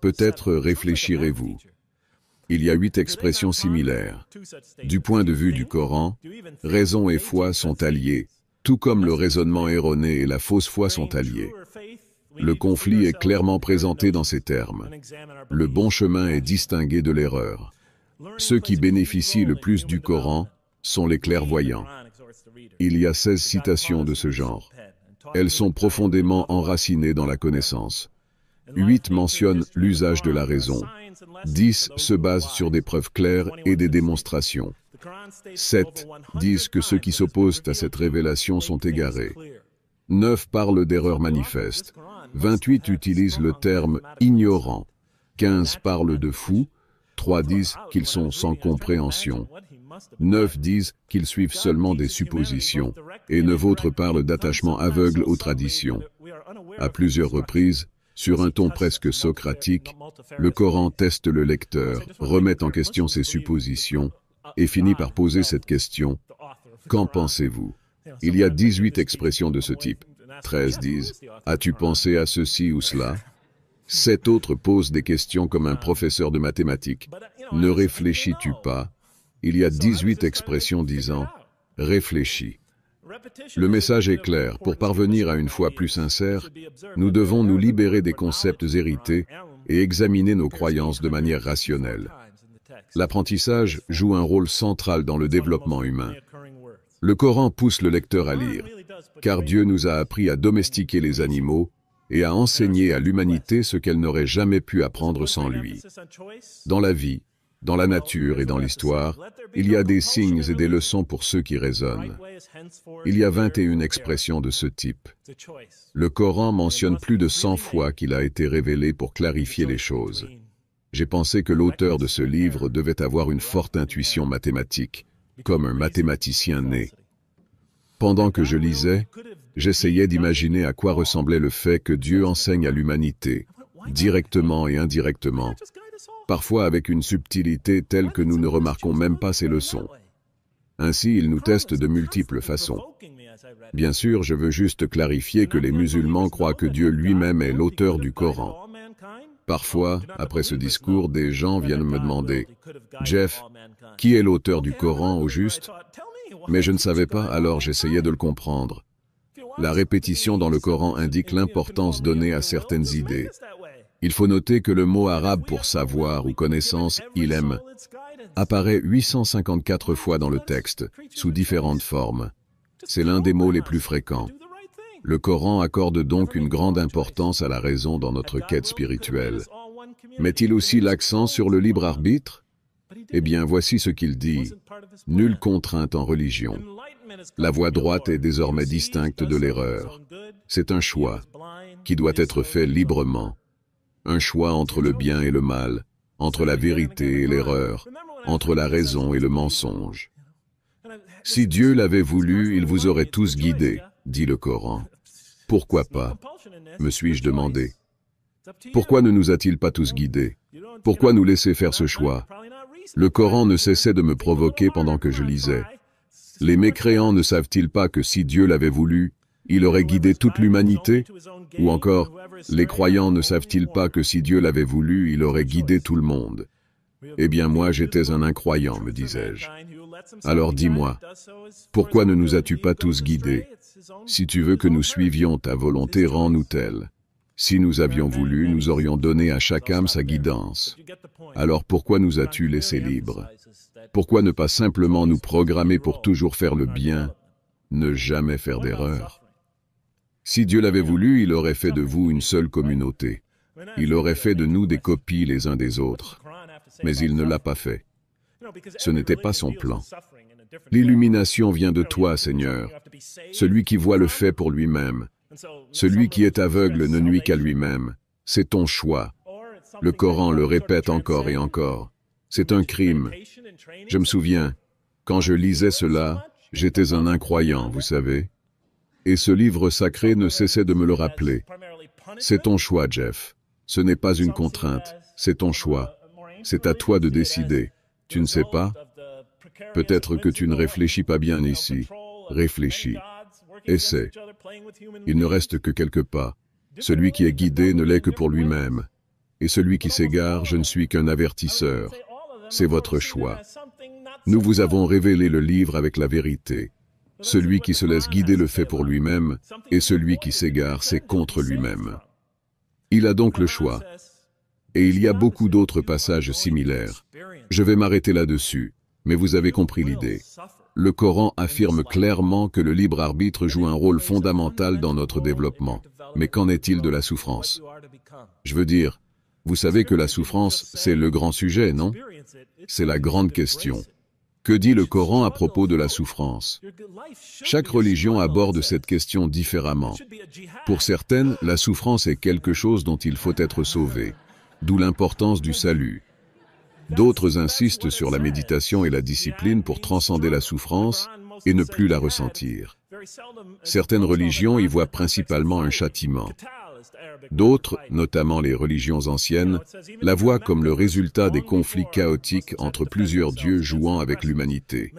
Peut-être réfléchirez-vous. Il y a 8 expressions similaires. Du point de vue du Coran, raison et foi sont alliés, tout comme le raisonnement erroné et la fausse foi sont alliés. Le conflit est clairement présenté dans ces termes. Le bon chemin est distingué de l'erreur. Ceux qui bénéficient le plus du Coran sont les clairvoyants. Il y a 16 citations de ce genre. Elles sont profondément enracinées dans la connaissance. 8 mentionnent l'usage de la raison. 10 se basent sur des preuves claires et des démonstrations. 7 disent que ceux qui s'opposent à cette révélation sont égarés. 9 parlent d'erreurs manifestes. 28 utilisent le terme « ignorant ». 15 parlent de fous. 3 disent qu'ils sont sans compréhension. 9 disent qu'ils suivent seulement des suppositions. Et 9 autres parlent d'attachement aveugle aux traditions. À plusieurs reprises, sur un ton presque socratique, le Coran teste le lecteur, remet en question ses suppositions et finit par poser cette question « Qu'en pensez-vous » Il y a 18 expressions de ce type. 13 disent « As-tu pensé à ceci ou cela » 7 autres posent des questions comme un professeur de mathématiques. « Ne réfléchis-tu pas » Il y a 18 expressions disant « Réfléchis ». Le message est clair. Pour parvenir à une foi plus sincère, nous devons nous libérer des concepts hérités et examiner nos croyances de manière rationnelle. L'apprentissage joue un rôle central dans le développement humain. Le Coran pousse le lecteur à lire, car Dieu nous a appris à domestiquer les animaux et à enseigner à l'humanité ce qu'elle n'aurait jamais pu apprendre sans lui. Dans la vie, dans la nature et dans l'histoire, il y a des signes et des leçons pour ceux qui raisonnent. Il y a 21 expressions de ce type. Le Coran mentionne plus de 100 fois qu'il a été révélé pour clarifier les choses. J'ai pensé que l'auteur de ce livre devait avoir une forte intuition mathématique, comme un mathématicien né. Pendant que je lisais, j'essayais d'imaginer à quoi ressemblait le fait que Dieu enseigne à l'humanité, directement et indirectement, parfois avec une subtilité telle que nous ne remarquons même pas ses leçons. Ainsi, il nous teste de multiples façons. Bien sûr, je veux juste clarifier que les musulmans croient que Dieu lui-même est l'auteur du Coran. Parfois, après ce discours, des gens viennent me demander, « Jeff, qui est l'auteur du Coran au juste ?» Mais je ne savais pas, alors j'essayais de le comprendre. La répétition dans le Coran indique l'importance donnée à certaines idées. Il faut noter que le mot arabe pour savoir ou connaissance, ilm, apparaît 854 fois dans le texte, sous différentes formes. C'est l'un des mots les plus fréquents. Le Coran accorde donc une grande importance à la raison dans notre quête spirituelle. Met-il aussi l'accent sur le libre arbitre? Eh bien, voici ce qu'il dit. Nulle contrainte en religion. La voie droite est désormais distincte de l'erreur. C'est un choix qui doit être fait librement. Un choix entre le bien et le mal, entre la vérité et l'erreur, entre la raison et le mensonge. Si Dieu l'avait voulu, il vous aurait tous guidés, dit le Coran. Pourquoi pas, me suis-je demandé. Pourquoi ne nous a-t-il pas tous guidés? Pourquoi nous laisser faire ce choix? Le Coran ne cessait de me provoquer pendant que je lisais. Les mécréants ne savent-ils pas que si Dieu l'avait voulu, il aurait guidé toute l'humanité? Ou encore, les croyants ne savent-ils pas que si Dieu l'avait voulu, il aurait guidé tout le monde? Eh bien moi j'étais un incroyant, me disais-je. Alors dis-moi, pourquoi ne nous as-tu pas tous guidés? Si tu veux que nous suivions ta volonté, rends-nous telle. Si nous avions voulu, nous aurions donné à chaque âme sa guidance. Alors pourquoi nous as-tu laissés libres? Pourquoi ne pas simplement nous programmer pour toujours faire le bien, ne jamais faire d'erreur? Si Dieu l'avait voulu, il aurait fait de vous une seule communauté. Il aurait fait de nous des copies les uns des autres. Mais il ne l'a pas fait. Ce n'était pas son plan. L'illumination vient de toi, Seigneur. Celui qui voit le fait pour lui-même. Celui qui est aveugle ne nuit qu'à lui-même. C'est ton choix. Le Coran le répète encore et encore. C'est un crime. Je me souviens, quand je lisais cela, j'étais un incroyant, vous savez. Et ce livre sacré ne cessait de me le rappeler. C'est ton choix, Jeff. Ce n'est pas une contrainte, c'est ton choix. C'est à toi de décider. Tu ne sais pas? Peut-être que tu ne réfléchis pas bien ici. Réfléchis. Essaie. Il ne reste que quelques pas. Celui qui est guidé ne l'est que pour lui-même. Et celui qui s'égare, je ne suis qu'un avertisseur. C'est votre choix. Nous vous avons révélé le livre avec la vérité. Celui qui se laisse guider le fait pour lui-même, et celui qui s'égare, c'est contre lui-même. Il a donc le choix. Et il y a beaucoup d'autres passages similaires. Je vais m'arrêter là-dessus, mais vous avez compris l'idée. Le Coran affirme clairement que le libre arbitre joue un rôle fondamental dans notre développement. Mais qu'en est-il de la souffrance? Je veux dire, vous savez que la souffrance, c'est le grand sujet, non? C'est la grande question. Que dit le Coran à propos de la souffrance? Chaque religion aborde cette question différemment. Pour certaines, la souffrance est quelque chose dont il faut être sauvé, d'où l'importance du salut. D'autres insistent sur la méditation et la discipline pour transcender la souffrance et ne plus la ressentir. Certaines religions y voient principalement un châtiment. D'autres, notamment les religions anciennes, la voient comme le résultat des conflits chaotiques entre plusieurs dieux jouant avec l'humanité.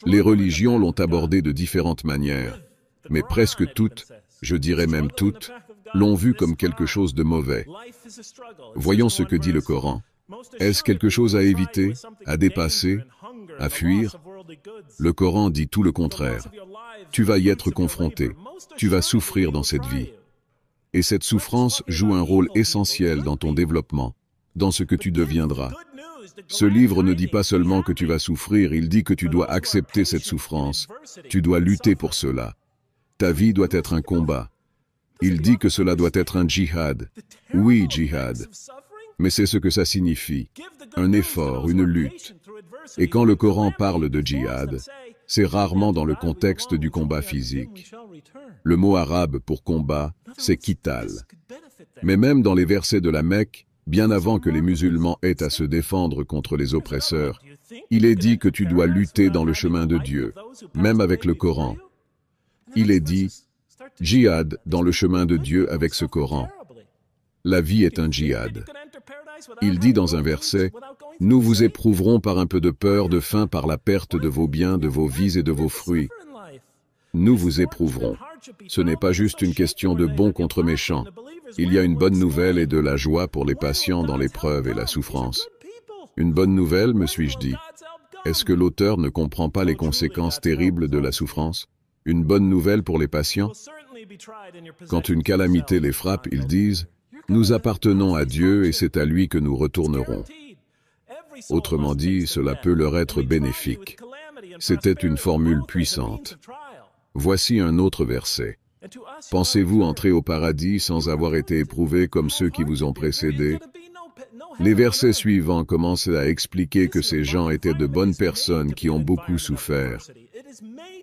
Les religions l'ont abordé de différentes manières, mais presque toutes, je dirais même toutes, l'ont vu comme quelque chose de mauvais. Voyons ce que dit le Coran. Est-ce quelque chose à éviter, à dépasser, à fuir? Le Coran dit tout le contraire. Tu vas y être confronté, tu vas souffrir dans cette vie. Et cette souffrance joue un rôle essentiel dans ton développement, dans ce que tu deviendras. Ce livre ne dit pas seulement que tu vas souffrir, il dit que tu dois accepter cette souffrance. Tu dois lutter pour cela. Ta vie doit être un combat. Il dit que cela doit être un djihad. Oui, djihad. Mais c'est ce que ça signifie. Un effort, une lutte. Et quand le Coran parle de djihad, c'est rarement dans le contexte du combat physique. Le mot arabe pour combat, c'est qital. Mais même dans les versets de la Mecque, bien avant que les musulmans aient à se défendre contre les oppresseurs, il est dit que tu dois lutter dans le chemin de Dieu, même avec le Coran. Il est dit, djihad dans le chemin de Dieu avec ce Coran. La vie est un djihad. Il dit dans un verset, « Nous vous éprouverons par un peu de peur, de faim, par la perte de vos biens, de vos vies et de vos fruits. Nous vous éprouverons. » Ce n'est pas juste une question de bons contre méchants. Il y a une bonne nouvelle et de la joie pour les patients dans l'épreuve et la souffrance. Une bonne nouvelle, me suis-je dit. Est-ce que l'auteur ne comprend pas les conséquences terribles de la souffrance? Une bonne nouvelle pour les patients? Quand une calamité les frappe, ils disent « Nous appartenons à Dieu et c'est à lui que nous retournerons ». Autrement dit, cela peut leur être bénéfique. C'était une formule puissante. Voici un autre verset. Pensez-vous entrer au paradis sans avoir été éprouvés comme ceux qui vous ont précédés? Les versets suivants commencent à expliquer que ces gens étaient de bonnes personnes qui ont beaucoup souffert.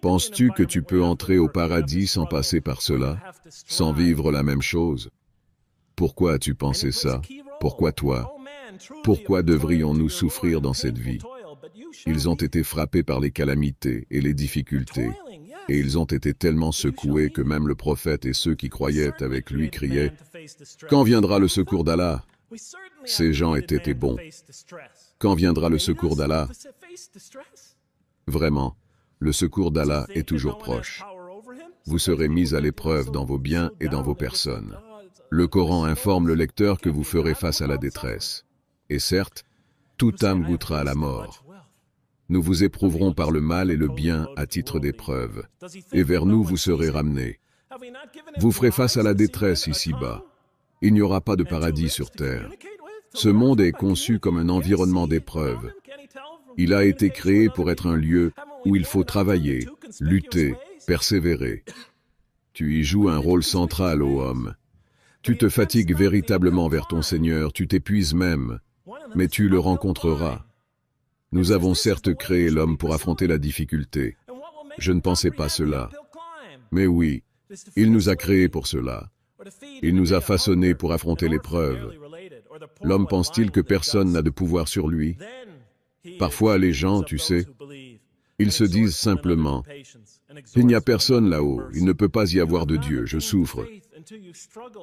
Penses-tu que tu peux entrer au paradis sans passer par cela, sans vivre la même chose? Pourquoi as-tu pensé ça? Pourquoi toi? Pourquoi devrions-nous souffrir dans cette vie? Ils ont été frappés par les calamités et les difficultés, et ils ont été tellement secoués que même le prophète et ceux qui croyaient avec lui criaient « Quand viendra le secours d'Allah ?» Ces gens étaient bons. Quand viendra le secours d'Allah? Vraiment, le secours d'Allah est toujours proche. Vous serez mis à l'épreuve dans vos biens et dans vos personnes. Le Coran informe le lecteur que vous ferez face à la détresse. Et certes, toute âme goûtera à la mort. Nous vous éprouverons par le mal et le bien à titre d'épreuve, et vers nous vous serez ramenés. Vous ferez face à la détresse ici-bas. Il n'y aura pas de paradis sur terre. Ce monde est conçu comme un environnement d'épreuve. Il a été créé pour être un lieu où il faut travailler, lutter, persévérer. Tu y joues un rôle central, ô homme. Tu te fatigues véritablement vers ton Seigneur, tu t'épuises même, mais tu le rencontreras. Nous avons certes créé l'homme pour affronter la difficulté. Je ne pensais pas cela. Mais oui, il nous a créés pour cela. Il nous a façonnés pour affronter l'épreuve. L'homme pense-t-il que personne n'a de pouvoir sur lui? Parfois, les gens, tu sais, ils se disent simplement « Il n'y a personne là-haut, il ne peut pas y avoir de Dieu, je souffre. »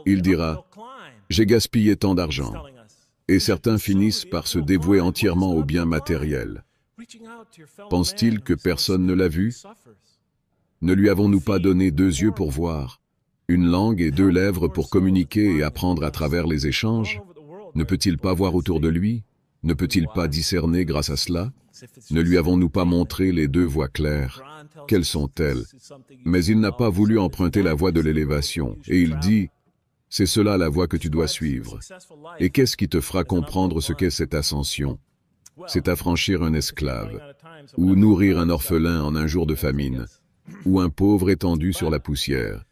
Il dira « J'ai gaspillé tant d'argent. » Et certains finissent par se dévouer entièrement au bien matériel. Pense-t-il que personne ne l'a vu? Ne lui avons-nous pas donné 2 yeux pour voir, une langue et 2 lèvres pour communiquer et apprendre à travers les échanges? Ne peut-il pas voir autour de lui? Ne peut-il pas discerner grâce à cela? Ne lui avons-nous pas montré les 2 voies claires? Quelles sont-elles? Mais il n'a pas voulu emprunter la voie de l'élévation, et il dit « C'est cela la voie que tu dois suivre. » Et qu'est-ce qui te fera comprendre ce qu'est cette ascension? C'est affranchir un esclave, ou nourrir un orphelin en un jour de famine, ou un pauvre étendu sur la poussière.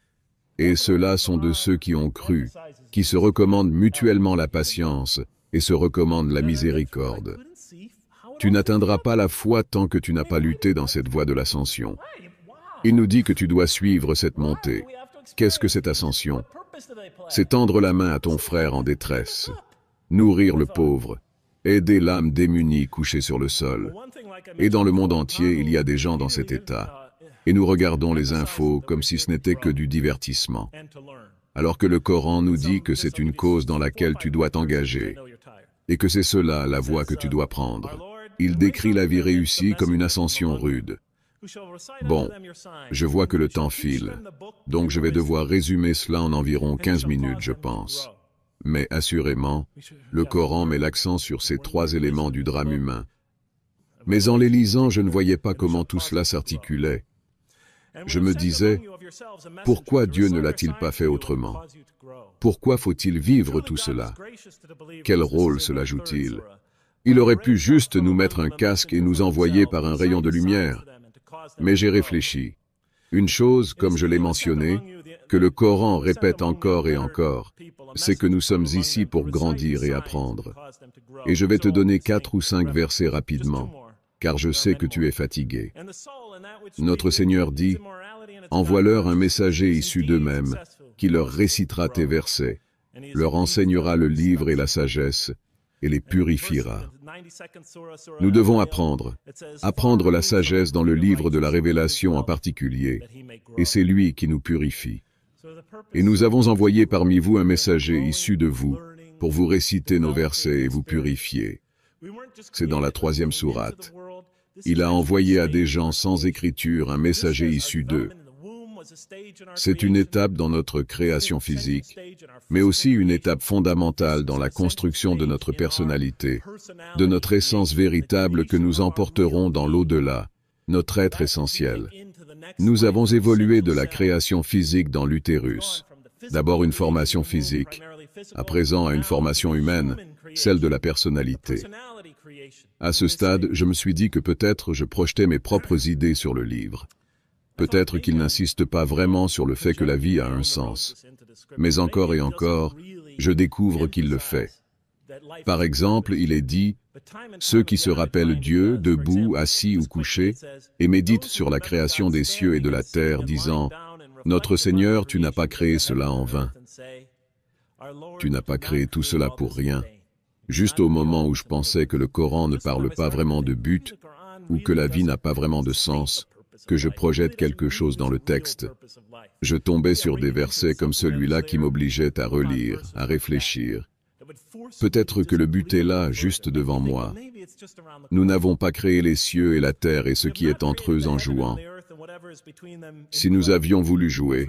Et ceux-là sont de ceux qui ont cru, qui se recommandent mutuellement la patience et se recommandent la miséricorde. Tu n'atteindras pas la foi tant que tu n'as pas lutté dans cette voie de l'ascension. Il nous dit que tu dois suivre cette montée. Qu'est-ce que cette ascension? C'est tendre la main à ton frère en détresse, nourrir le pauvre, aider l'âme démunie couchée sur le sol. Et dans le monde entier, il y a des gens dans cet état. Et nous regardons les infos comme si ce n'était que du divertissement. Alors que le Coran nous dit que c'est une cause dans laquelle tu dois t'engager, et que c'est cela la voie que tu dois prendre. Il décrit la vie réussie comme une ascension rude. Bon, je vois que le temps file, donc je vais devoir résumer cela en environ 15 minutes, je pense. Mais assurément, le Coran met l'accent sur ces 3 éléments du drame humain. Mais en les lisant, je ne voyais pas comment tout cela s'articulait. Je me disais, pourquoi Dieu ne l'a-t-il pas fait autrement? Pourquoi faut-il vivre tout cela? Quel rôle cela joue-t-il? Il aurait pu juste nous mettre un casque et nous envoyer par un rayon de lumière. Mais j'ai réfléchi. Une chose, comme je l'ai mentionné, que le Coran répète encore et encore, c'est que nous sommes ici pour grandir et apprendre. Et je vais te donner 4 ou 5 versets rapidement, car je sais que tu es fatigué. Notre Seigneur dit, « Envoie-leur un messager issu d'eux-mêmes, qui leur récitera tes versets, leur enseignera le livre et la sagesse, et les purifiera. » Nous devons apprendre la sagesse dans le livre de la Révélation en particulier, et c'est lui qui nous purifie. Et nous avons envoyé parmi vous un messager issu de vous, pour vous réciter nos versets et vous purifier. C'est dans la 3e sourate. Il a envoyé à des gens sans écriture un messager issu d'eux. C'est une étape dans notre création physique, mais aussi une étape fondamentale dans la construction de notre personnalité, de notre essence véritable que nous emporterons dans l'au-delà, notre être essentiel. Nous avons évolué de la création physique dans l'utérus. D'abord une formation physique, à présent à une formation humaine, celle de la personnalité. À ce stade, je me suis dit que peut-être je projetais mes propres idées sur le livre. Peut-être qu'il n'insiste pas vraiment sur le fait que la vie a un sens. Mais encore et encore, je découvre qu'il le fait. Par exemple, il est dit « Ceux qui se rappellent Dieu, debout, assis ou couchés, et méditent sur la création des cieux et de la terre, disant « Notre Seigneur, tu n'as pas créé cela en vain. Tu n'as pas créé tout cela pour rien. » Juste au moment où je pensais que le Coran ne parle pas vraiment de but, ou que la vie n'a pas vraiment de sens, que je projette quelque chose dans le texte, je tombais sur des versets comme celui-là qui m'obligeaient à relire, à réfléchir. Peut-être que le but est là, juste devant moi. Nous n'avons pas créé les cieux et la terre et ce qui est entre eux en jouant. Si nous avions voulu jouer,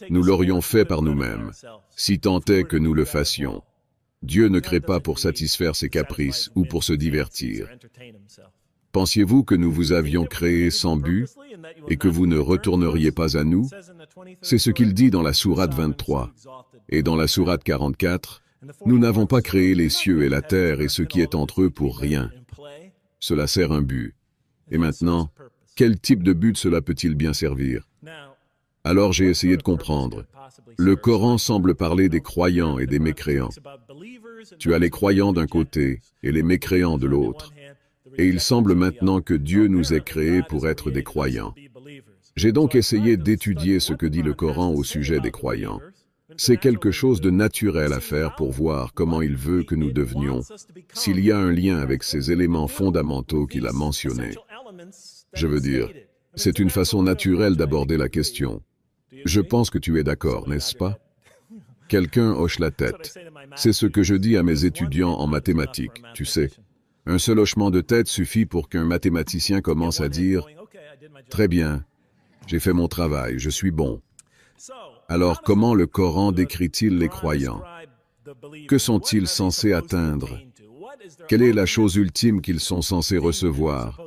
nous l'aurions fait par nous-mêmes, si tant est que nous le fassions. Dieu ne crée pas pour satisfaire ses caprices ou pour se divertir. Pensiez-vous que nous vous avions créé sans but et que vous ne retourneriez pas à nous? C'est ce qu'il dit dans la sourate 23. Et dans la sourate 44, nous n'avons pas créé les cieux et la terre et ce qui est entre eux pour rien. Cela sert un but. Et maintenant, quel type de but cela peut-il bien servir? Alors j'ai essayé de comprendre. Le Coran semble parler des croyants et des mécréants. Tu as les croyants d'un côté et les mécréants de l'autre. Et il semble maintenant que Dieu nous ait créés pour être des croyants. J'ai donc essayé d'étudier ce que dit le Coran au sujet des croyants. C'est quelque chose de naturel à faire pour voir comment il veut que nous devenions, s'il y a un lien avec ces éléments fondamentaux qu'il a mentionnés. Je veux dire, c'est une façon naturelle d'aborder la question. Je pense que tu es d'accord, n'est-ce pas? Quelqu'un hoche la tête. C'est ce que je dis à mes étudiants en mathématiques, tu sais. Un seul hochement de tête suffit pour qu'un mathématicien commence à dire « Très bien, j'ai fait mon travail, je suis bon. » Alors comment le Coran décrit-il les croyants? Que sont-ils censés atteindre? Quelle est la chose ultime qu'ils sont censés recevoir?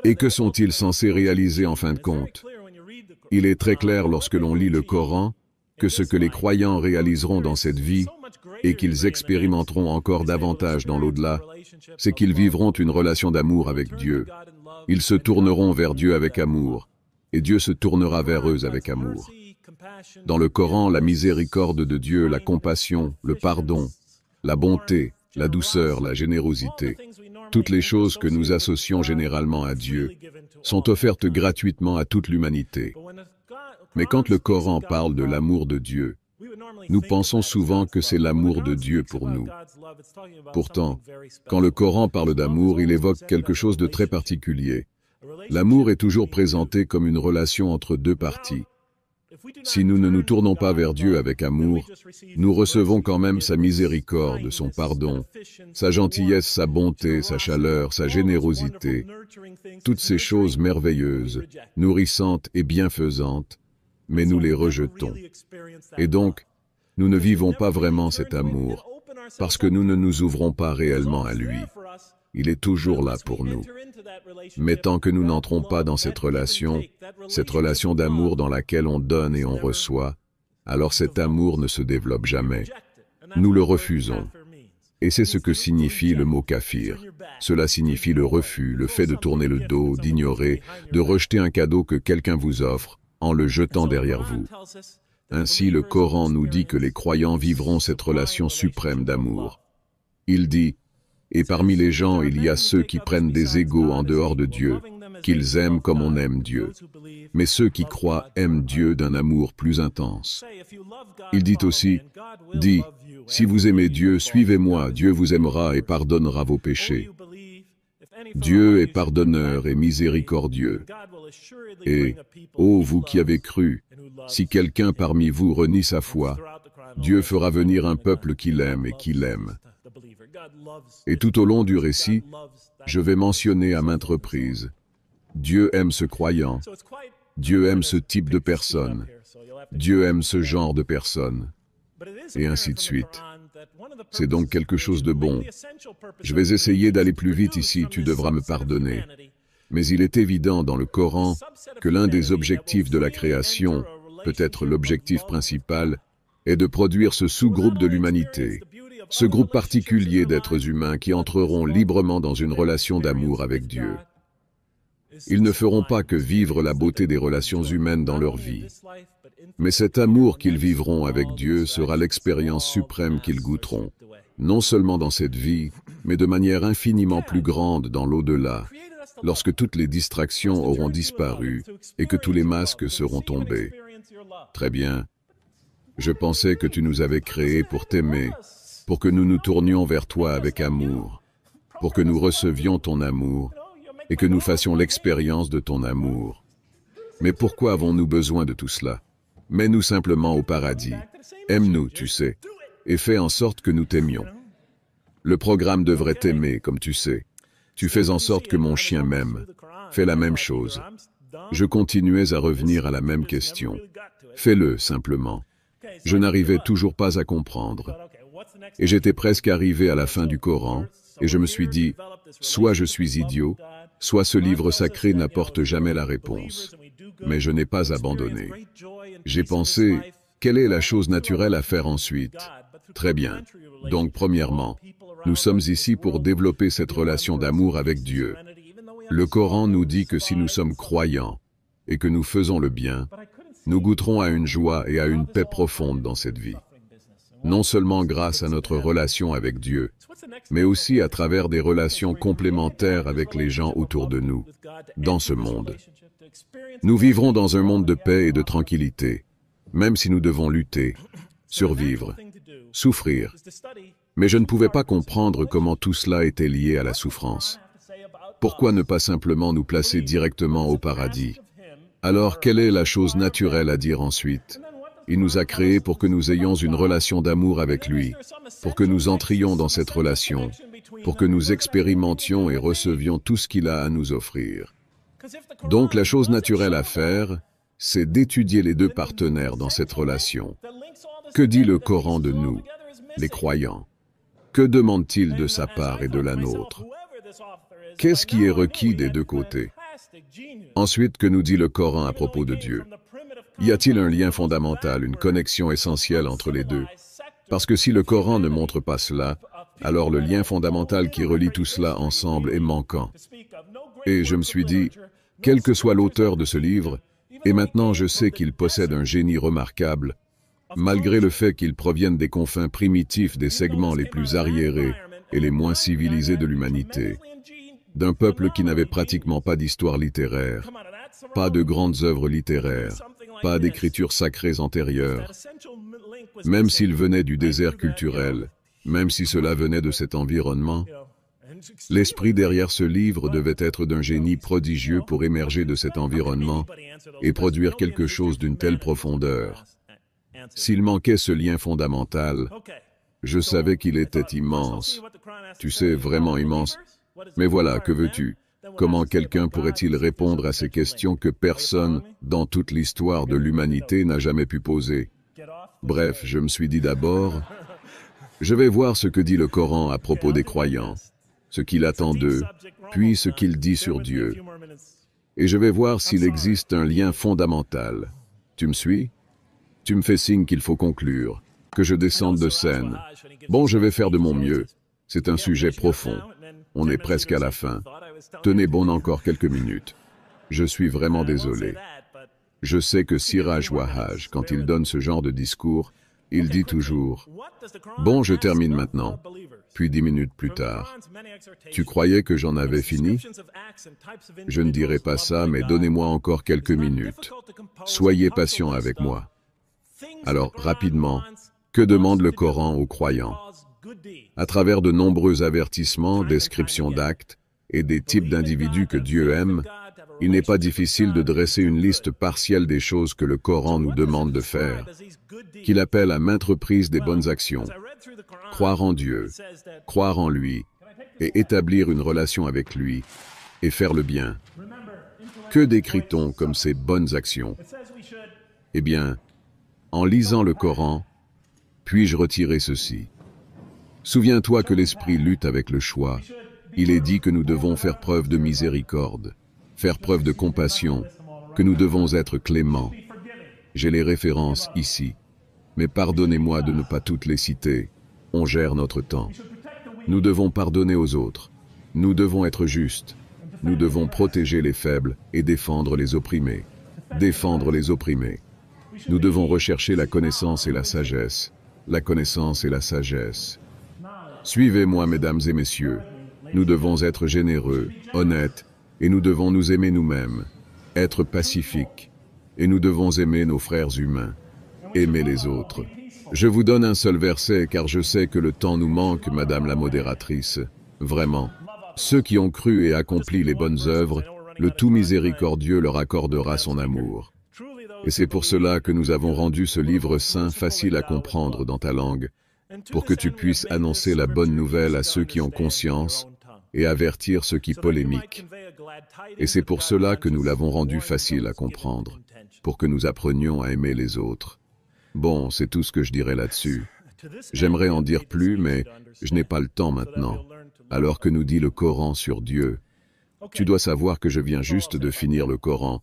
Et que sont-ils censés réaliser en fin de compte? Il est très clair lorsque l'on lit le Coran que ce que les croyants réaliseront dans cette vie et qu'ils expérimenteront encore davantage dans l'au-delà, c'est qu'ils vivront une relation d'amour avec Dieu. Ils se tourneront vers Dieu avec amour, et Dieu se tournera vers eux avec amour. Dans le Coran, la miséricorde de Dieu, la compassion, le pardon, la bonté, la douceur, la générosité, toutes les choses que nous associons généralement à Dieu, sont offertes gratuitement à toute l'humanité. Mais quand le Coran parle de l'amour de Dieu, nous pensons souvent que c'est l'amour de Dieu pour nous. Pourtant, quand le Coran parle d'amour, il évoque quelque chose de très particulier. L'amour est toujours présenté comme une relation entre deux parties. Si nous ne nous tournons pas vers Dieu avec amour, nous recevons quand même sa miséricorde, son pardon, sa gentillesse, sa bonté, sa chaleur, sa générosité, toutes ces choses merveilleuses, nourrissantes et bienfaisantes, mais nous les rejetons. Et donc, nous ne vivons pas vraiment cet amour, parce que nous ne nous ouvrons pas réellement à lui. Il est toujours là pour nous. Mais tant que nous n'entrons pas dans cette relation d'amour dans laquelle on donne et on reçoit, alors cet amour ne se développe jamais. Nous le refusons. Et c'est ce que signifie le mot kafir. Cela signifie le refus, le fait de tourner le dos, d'ignorer, de rejeter un cadeau que quelqu'un vous offre, en le jetant derrière vous. Ainsi, le Coran nous dit que les croyants vivront cette relation suprême d'amour. Il dit « Et parmi les gens, il y a ceux qui prennent des égaux en dehors de Dieu, qu'ils aiment comme on aime Dieu. Mais ceux qui croient aiment Dieu d'un amour plus intense. » Il dit aussi « Dis, si vous aimez Dieu, suivez-moi, Dieu vous aimera et pardonnera vos péchés. Dieu est pardonneur et miséricordieux. Et, ô vous qui avez cru, si quelqu'un parmi vous renie sa foi, Dieu fera venir un peuple qui l'aime et qui l'aime. » Et tout au long du récit, je vais mentionner à maintes reprises, Dieu aime ce croyant. Dieu aime ce type de personne. Dieu aime ce genre de personne. Et ainsi de suite. C'est donc quelque chose de bon. Je vais essayer d'aller plus vite ici, tu devras me pardonner. Mais il est évident dans le Coran que l'un des objectifs de la création, peut-être l'objectif principal, est de produire ce sous-groupe de l'humanité, ce groupe particulier d'êtres humains qui entreront librement dans une relation d'amour avec Dieu. Ils ne feront pas que vivre la beauté des relations humaines dans leur vie. Mais cet amour qu'ils vivront avec Dieu sera l'expérience suprême qu'ils goûteront, non seulement dans cette vie, mais de manière infiniment plus grande dans l'au-delà, lorsque toutes les distractions auront disparu et que tous les masques seront tombés. Très bien. Je pensais que tu nous avais créés pour t'aimer, pour que nous nous tournions vers toi avec amour, pour que nous recevions ton amour et que nous fassions l'expérience de ton amour. Mais pourquoi avons-nous besoin de tout cela? Mets-nous simplement au paradis. Aime-nous, tu sais, et fais en sorte que nous t'aimions. Le programme devrait t'aimer, comme tu sais. Tu fais en sorte que mon chien m'aime. Fais la même chose. Je continuais à revenir à la même question. Fais-le, simplement. Je n'arrivais toujours pas à comprendre. Et j'étais presque arrivé à la fin du Coran, et je me suis dit, soit je suis idiot, soit ce livre sacré n'apporte jamais la réponse. Mais je n'ai pas abandonné. J'ai pensé, quelle est la chose naturelle à faire ensuite? Très bien. Donc, premièrement, nous sommes ici pour développer cette relation d'amour avec Dieu. Le Coran nous dit que si nous sommes croyants et que nous faisons le bien, nous goûterons à une joie et à une paix profonde dans cette vie. Non seulement grâce à notre relation avec Dieu, mais aussi à travers des relations complémentaires avec les gens autour de nous, dans ce monde. Nous vivrons dans un monde de paix et de tranquillité, même si nous devons lutter, survivre, souffrir. Mais je ne pouvais pas comprendre comment tout cela était lié à la souffrance. Pourquoi ne pas simplement nous placer directement au paradis? Alors, quelle est la chose naturelle à dire ensuite? Il nous a créés pour que nous ayons une relation d'amour avec lui, pour que nous entrions dans cette relation, pour que nous expérimentions et recevions tout ce qu'il a à nous offrir. Donc la chose naturelle à faire, c'est d'étudier les deux partenaires dans cette relation. Que dit le Coran de nous, les croyants? Que demande-t-il de sa part et de la nôtre? Qu'est-ce qui est requis des deux côtés? Ensuite, que nous dit le Coran à propos de Dieu? Y a-t-il un lien fondamental, une connexion essentielle entre les deux? Parce que si le Coran ne montre pas cela, alors le lien fondamental qui relie tout cela ensemble est manquant. Et je me suis dit, quel que soit l'auteur de ce livre, et maintenant je sais qu'il possède un génie remarquable, malgré le fait qu'il provienne des confins primitifs des segments les plus arriérés et les moins civilisés de l'humanité, d'un peuple qui n'avait pratiquement pas d'histoire littéraire, pas de grandes œuvres littéraires, pas d'écritures sacrées antérieures. Même s'il venait du désert culturel, même si cela venait de cet environnement, l'esprit derrière ce livre devait être d'un génie prodigieux pour émerger de cet environnement et produire quelque chose d'une telle profondeur. S'il manquait ce lien fondamental, je savais qu'il était immense. Tu sais, vraiment immense. Mais voilà, que veux-tu? Comment quelqu'un pourrait-il répondre à ces questions que personne, dans toute l'histoire de l'humanité, n'a jamais pu poser? Bref, je me suis dit d'abord, je vais voir ce que dit le Coran à propos des croyants, ce qu'il attend d'eux, puis ce qu'il dit sur Dieu. Et je vais voir s'il existe un lien fondamental. Tu me suis? Tu me fais signe qu'il faut conclure, que je descende de scène. Bon, je vais faire de mon mieux. C'est un sujet profond. On est presque à la fin. Tenez bon encore quelques minutes. Je suis vraiment désolé. Je sais que Siraj Wahhaj, quand il donne ce genre de discours, il dit toujours « Bon, je termine maintenant », puis 10 minutes plus tard. Tu croyais que j'en avais fini? Je ne dirai pas ça, mais donnez-moi encore quelques minutes. Soyez patient avec moi. Alors, rapidement, que demande le Coran aux croyants? À travers de nombreux avertissements, descriptions d'actes et des types d'individus que Dieu aime, il n'est pas difficile de dresser une liste partielle des choses que le Coran nous demande de faire, qu'il appelle à maintes reprises des bonnes actions. Croire en Dieu, croire en lui, et établir une relation avec lui, et faire le bien. Que décrit-on comme ces bonnes actions? Eh bien, en lisant le Coran, puis-je retirer ceci? Souviens-toi que l'esprit lutte avec le choix. Il est dit que nous devons faire preuve de miséricorde, faire preuve de compassion, que nous devons être cléments. J'ai les références ici, mais pardonnez-moi de ne pas toutes les citer. On gère notre temps. Nous devons pardonner aux autres. Nous devons être justes. Nous devons protéger les faibles et défendre les opprimés. Défendre les opprimés. Nous devons rechercher la connaissance et la sagesse. La connaissance et la sagesse. Suivez-moi, mesdames et messieurs. Nous devons être généreux, honnêtes, et nous devons nous aimer nous-mêmes, être pacifiques, et nous devons aimer nos frères humains, aimer les autres. Je vous donne un seul verset car je sais que le temps nous manque, madame la modératrice. Vraiment. Ceux qui ont cru et accompli les bonnes œuvres, le tout miséricordieux leur accordera son amour. Et c'est pour cela que nous avons rendu ce livre saint facile à comprendre dans ta langue, pour que tu puisses annoncer la bonne nouvelle à ceux qui ont conscience et avertir ceux qui polémiquent. Et c'est pour cela que nous l'avons rendu facile à comprendre, pour que nous apprenions à aimer les autres. Bon, c'est tout ce que je dirais là-dessus. J'aimerais en dire plus, mais je n'ai pas le temps maintenant. Alors que nous dit le Coran sur Dieu. Tu dois savoir que je viens juste de finir le Coran.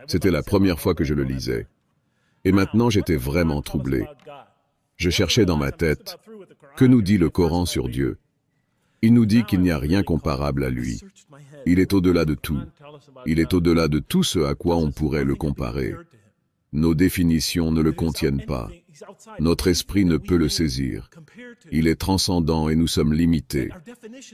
C'était la première fois que je le lisais. Et maintenant, j'étais vraiment troublé. Je cherchais dans ma tête, que nous dit le Coran sur Dieu? Il nous dit qu'il n'y a rien comparable à lui. Il est au-delà de tout. Il est au-delà de tout ce à quoi on pourrait le comparer. Nos définitions ne le contiennent pas. Notre esprit ne peut le saisir. Il est transcendant et nous sommes limités.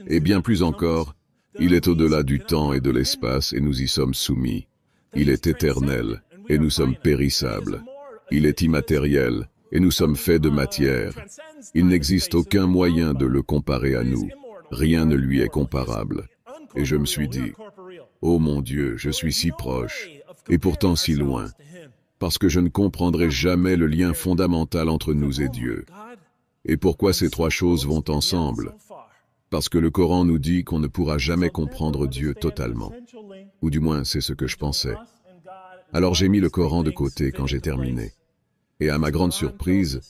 Et bien plus encore, il est au-delà du temps et de l'espace et nous y sommes soumis. Il est éternel et nous sommes périssables. Il est immatériel et nous sommes faits de matière. Il n'existe aucun moyen de le comparer à nous. Rien ne lui est comparable. Et je me suis dit, oh mon Dieu, je suis si proche, et pourtant si loin, parce que je ne comprendrai jamais le lien fondamental entre nous et Dieu. Et pourquoi ces trois choses vont ensemble? Parce que le Coran nous dit qu'on ne pourra jamais comprendre Dieu totalement. Ou du moins, c'est ce que je pensais. Alors j'ai mis le Coran de côté quand j'ai terminé. Et à ma grande surprise,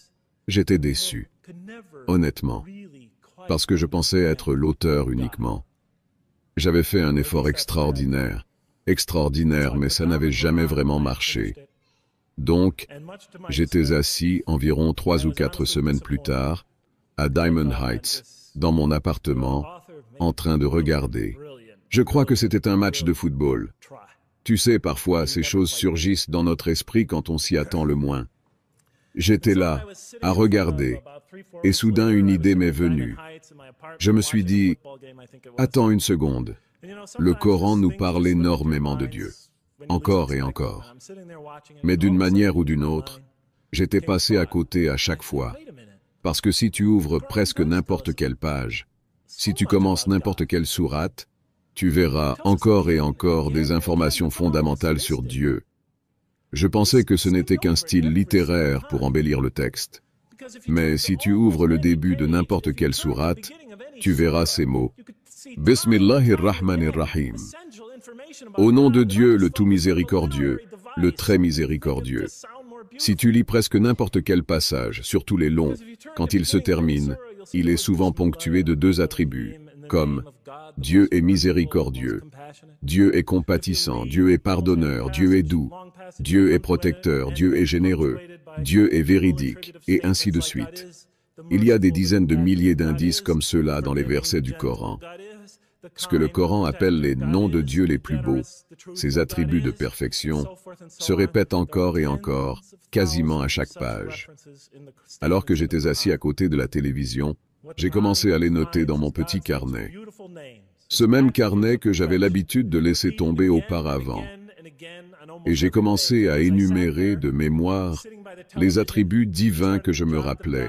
j'étais déçu. Honnêtement. Parce que je pensais être l'auteur uniquement. J'avais fait un effort extraordinaire, mais ça n'avait jamais vraiment marché. Donc, j'étais assis environ 3 ou 4 semaines plus tard, à Diamond Heights, dans mon appartement, en train de regarder. Je crois que c'était un match de football. Tu sais, parfois, ces choses surgissent dans notre esprit quand on s'y attend le moins. J'étais là, à regarder, et soudain une idée m'est venue. Je me suis dit, attends une seconde, le Coran nous parle énormément de Dieu, encore et encore. Mais d'une manière ou d'une autre, j'étais passé à côté à chaque fois. Parce que si tu ouvres presque n'importe quelle page, si tu commences n'importe quelle sourate, tu verras encore et encore des informations fondamentales sur Dieu. Je pensais que ce n'était qu'un style littéraire pour embellir le texte. Mais si tu ouvres le début de n'importe quelle sourate, tu verras ces mots. Bismillahirrahmanirrahim. Au nom de Dieu, le tout miséricordieux, le très miséricordieux. Si tu lis presque n'importe quel passage, surtout les longs, quand il se termine, il est souvent ponctué de 2 attributs, comme Dieu est miséricordieux, Dieu est compatissant, Dieu est pardonneur, Dieu est doux, Dieu est protecteur, Dieu est généreux, Dieu est véridique, et ainsi de suite. Il y a des dizaines de milliers d'indices comme ceux-là dans les versets du Coran. Ce que le Coran appelle les noms de Dieu les plus beaux, ses attributs de perfection, se répètent encore et encore, quasiment à chaque page. Alors que j'étais assis à côté de la télévision, j'ai commencé à les noter dans mon petit carnet. Ce même carnet que j'avais l'habitude de laisser tomber auparavant. Et j'ai commencé à énumérer de mémoire les attributs divins que je me rappelais.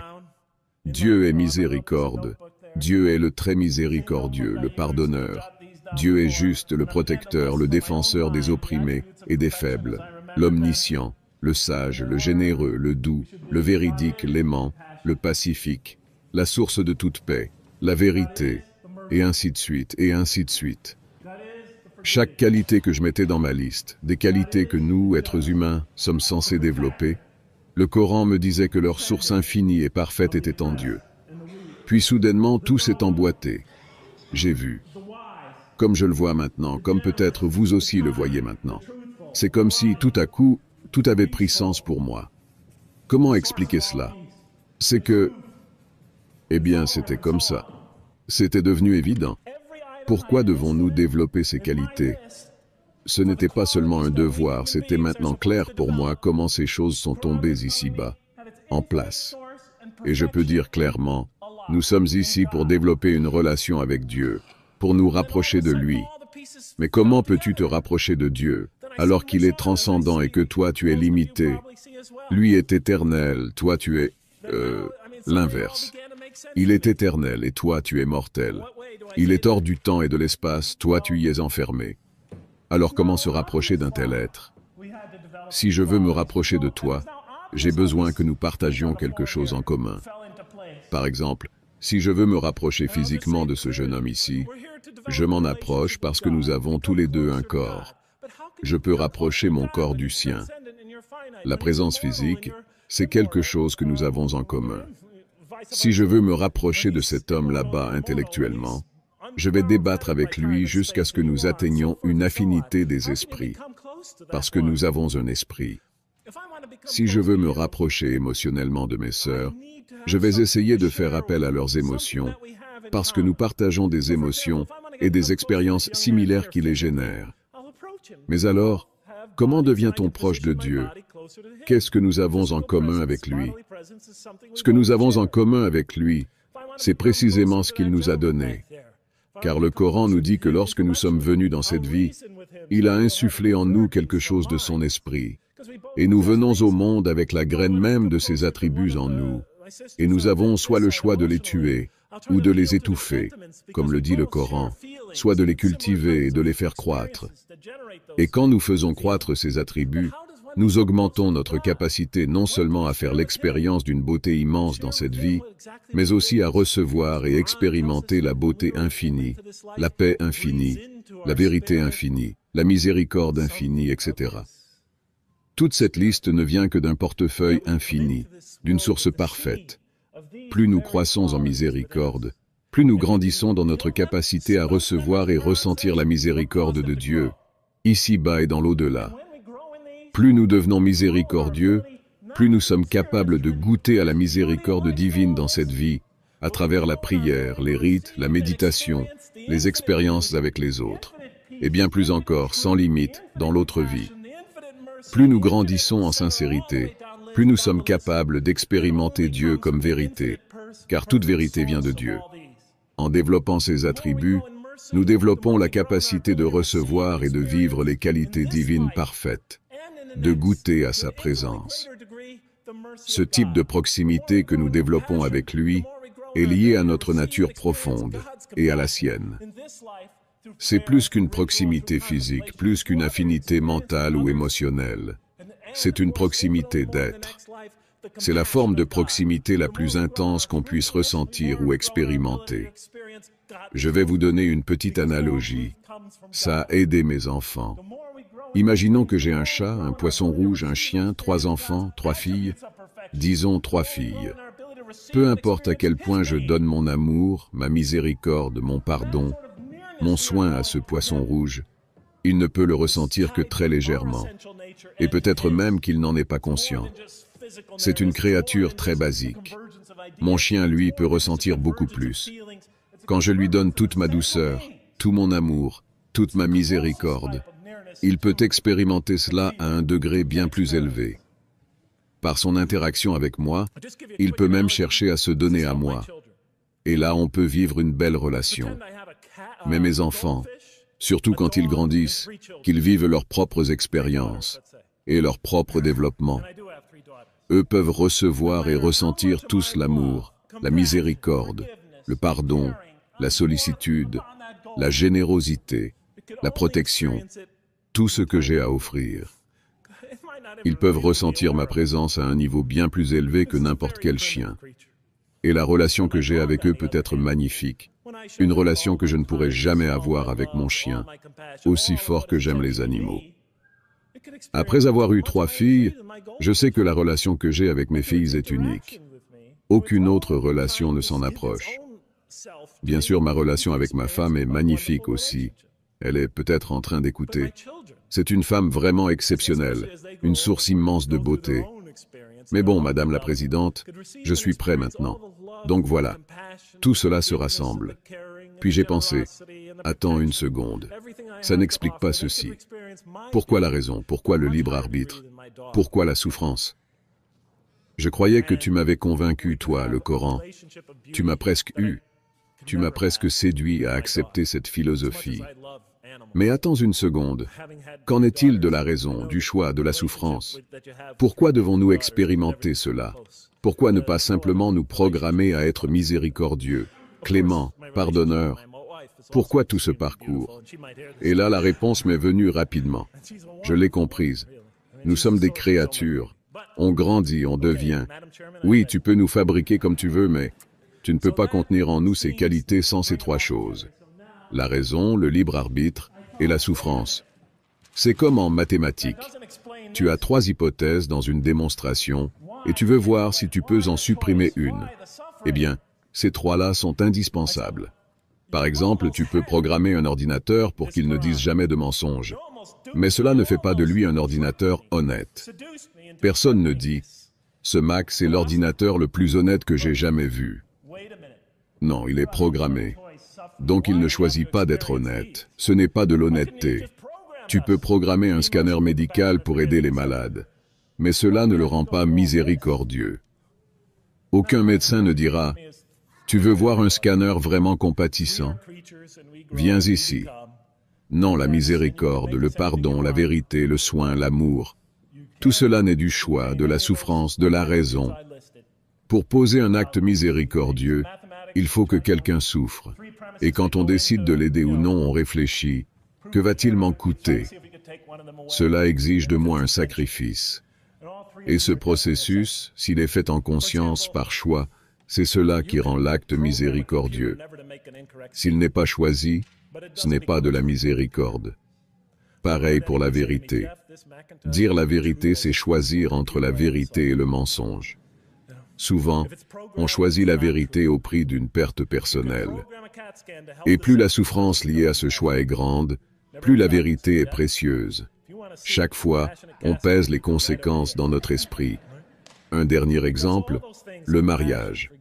Dieu est miséricorde, Dieu est le très miséricordieux, le pardonneur. Dieu est juste, le protecteur, le défenseur des opprimés et des faibles, l'omniscient, le sage, le généreux, le doux, le véridique, l'aimant, le pacifique, la source de toute paix, la vérité, et ainsi de suite, et ainsi de suite. Chaque qualité que je mettais dans ma liste, des qualités que nous, êtres humains, sommes censés développer, le Coran me disait que leur source infinie et parfaite était en Dieu. Puis soudainement, tout s'est emboîté. J'ai vu. Comme je le vois maintenant, comme peut-être vous aussi le voyez maintenant. C'est comme si, tout à coup, tout avait pris sens pour moi. Comment expliquer cela? C'est que... Eh bien, c'était comme ça. C'était devenu évident. Pourquoi devons-nous développer ces qualités? Ce n'était pas seulement un devoir, c'était maintenant clair pour moi comment ces choses sont tombées ici-bas, en place. Et je peux dire clairement, nous sommes ici pour développer une relation avec Dieu, pour nous rapprocher de lui. Mais comment peux-tu te rapprocher de Dieu, alors qu'il est transcendant et que toi tu es limité? Lui est éternel, toi tu es... l'inverse. Il est éternel et toi tu es mortel. Il est hors du temps et de l'espace, toi tu y es enfermé. Alors comment se rapprocher d'un tel être? Si je veux me rapprocher de toi, j'ai besoin que nous partagions quelque chose en commun. Par exemple, si je veux me rapprocher physiquement de ce jeune homme ici, je m'en approche parce que nous avons tous les deux un corps. Je peux rapprocher mon corps du sien. La présence physique, c'est quelque chose que nous avons en commun. Si je veux me rapprocher de cet homme là-bas intellectuellement, je vais débattre avec lui jusqu'à ce que nous atteignions une affinité des esprits, parce que nous avons un esprit. Si je veux me rapprocher émotionnellement de mes sœurs, je vais essayer de faire appel à leurs émotions, parce que nous partageons des émotions et des expériences similaires qui les génèrent. Mais alors, comment devient-on proche de Dieu? Qu'est-ce que nous avons en commun avec lui? Ce que nous avons en commun avec lui, c'est précisément ce qu'il nous a donné. Car le Coran nous dit que lorsque nous sommes venus dans cette vie, il a insufflé en nous quelque chose de son esprit. Et nous venons au monde avec la graine même de ses attributs en nous. Et nous avons soit le choix de les tuer, ou de les étouffer, comme le dit le Coran, soit de les cultiver et de les faire croître. Et quand nous faisons croître ces attributs, nous augmentons notre capacité non seulement à faire l'expérience d'une beauté immense dans cette vie, mais aussi à recevoir et expérimenter la beauté infinie, la paix infinie, la vérité infinie, la miséricorde infinie, etc. Toute cette liste ne vient que d'un portefeuille infini, d'une source parfaite. Plus nous croissons en miséricorde, plus nous grandissons dans notre capacité à recevoir et ressentir la miséricorde de Dieu, ici-bas et dans l'au-delà. Plus nous devenons miséricordieux, plus nous sommes capables de goûter à la miséricorde divine dans cette vie, à travers la prière, les rites, la méditation, les expériences avec les autres, et bien plus encore, sans limite, dans l'autre vie. Plus nous grandissons en sincérité, plus nous sommes capables d'expérimenter Dieu comme vérité, car toute vérité vient de Dieu. En développant ces attributs, nous développons la capacité de recevoir et de vivre les qualités divines parfaites, de goûter à sa présence. Ce type de proximité que nous développons avec lui est lié à notre nature profonde et à la sienne. C'est plus qu'une proximité physique, plus qu'une affinité mentale ou émotionnelle. C'est une proximité d'être. C'est la forme de proximité la plus intense qu'on puisse ressentir ou expérimenter. Je vais vous donner une petite analogie. Ça a aidé mes enfants. Imaginons que j'ai un chat, un poisson rouge, un chien, 3 enfants, 3 filles. Disons 3 filles. Peu importe à quel point je donne mon amour, ma miséricorde, mon pardon, mon soin à ce poisson rouge, il ne peut le ressentir que très légèrement. Et peut-être même qu'il n'en est pas conscient. C'est une créature très basique. Mon chien, lui, peut ressentir beaucoup plus. Quand je lui donne toute ma douceur, tout mon amour, toute ma miséricorde, il peut expérimenter cela à un degré bien plus élevé. Par son interaction avec moi, il peut même chercher à se donner à moi. Et là, on peut vivre une belle relation. Mais mes enfants, surtout quand ils grandissent, qu'ils vivent leurs propres expériences et leur propre développement, eux peuvent recevoir et ressentir tous l'amour, la miséricorde, le pardon, la sollicitude, la générosité, la protection, tout ce que j'ai à offrir. Ils peuvent ressentir ma présence à un niveau bien plus élevé que n'importe quel chien. Et la relation que j'ai avec eux peut être magnifique. Une relation que je ne pourrais jamais avoir avec mon chien, aussi fort que j'aime les animaux. Après avoir eu 3 filles, je sais que la relation que j'ai avec mes filles est unique. Aucune autre relation ne s'en approche. Bien sûr, ma relation avec ma femme est magnifique aussi. Elle est peut-être en train d'écouter. C'est une femme vraiment exceptionnelle, une source immense de beauté. Mais bon, Madame la Présidente, je suis prêt maintenant. Donc voilà, tout cela se rassemble. Puis j'ai pensé, attends une seconde, ça n'explique pas ceci. Pourquoi la raison? Pourquoi le libre arbitre? Pourquoi la souffrance? Je croyais que tu m'avais convaincu, toi, le Coran. Tu m'as presque eu. Tu m'as presque séduit à accepter cette philosophie. Mais attends une seconde. Qu'en est-il de la raison, du choix, de la souffrance? Pourquoi devons-nous expérimenter cela? Pourquoi ne pas simplement nous programmer à être miséricordieux, clément, pardonneur? Pourquoi tout ce parcours? Et là, la réponse m'est venue rapidement. Je l'ai comprise. Nous sommes des créatures. On grandit, on devient. Oui, tu peux nous fabriquer comme tu veux, mais tu ne peux pas contenir en nous ces qualités sans ces 3 choses. La raison, le libre arbitre et la souffrance. C'est comme en mathématiques. Tu as 3 hypothèses dans une démonstration et tu veux voir si tu peux en supprimer une. Eh bien, ces 3-là sont indispensables. Par exemple, tu peux programmer un ordinateur pour qu'il ne dise jamais de mensonges. Mais cela ne fait pas de lui un ordinateur honnête. Personne ne dit « Ce Mac, c'est l'ordinateur le plus honnête que j'ai jamais vu ». Non, il est programmé. Donc il ne choisit pas d'être honnête. Ce n'est pas de l'honnêteté. Tu peux programmer un scanner médical pour aider les malades. Mais cela ne le rend pas miséricordieux. Aucun médecin ne dira « Tu veux voir un scanner vraiment compatissant? Viens ici ». Non, la miséricorde, le pardon, la vérité, le soin, l'amour, tout cela naît du choix, de la souffrance, de la raison. Pour poser un acte miséricordieux, il faut que quelqu'un souffre. Et quand on décide de l'aider ou non, on réfléchit. Que va-t-il m'en coûter? Cela exige de moi un sacrifice. Et ce processus, s'il est fait en conscience, par choix, c'est cela qui rend l'acte miséricordieux. S'il n'est pas choisi, ce n'est pas de la miséricorde. Pareil pour la vérité. Dire la vérité, c'est choisir entre la vérité et le mensonge. Souvent, on choisit la vérité au prix d'une perte personnelle. Et plus la souffrance liée à ce choix est grande, plus la vérité est précieuse. Chaque fois, on pèse les conséquences dans notre esprit. Un dernier exemple, le mariage.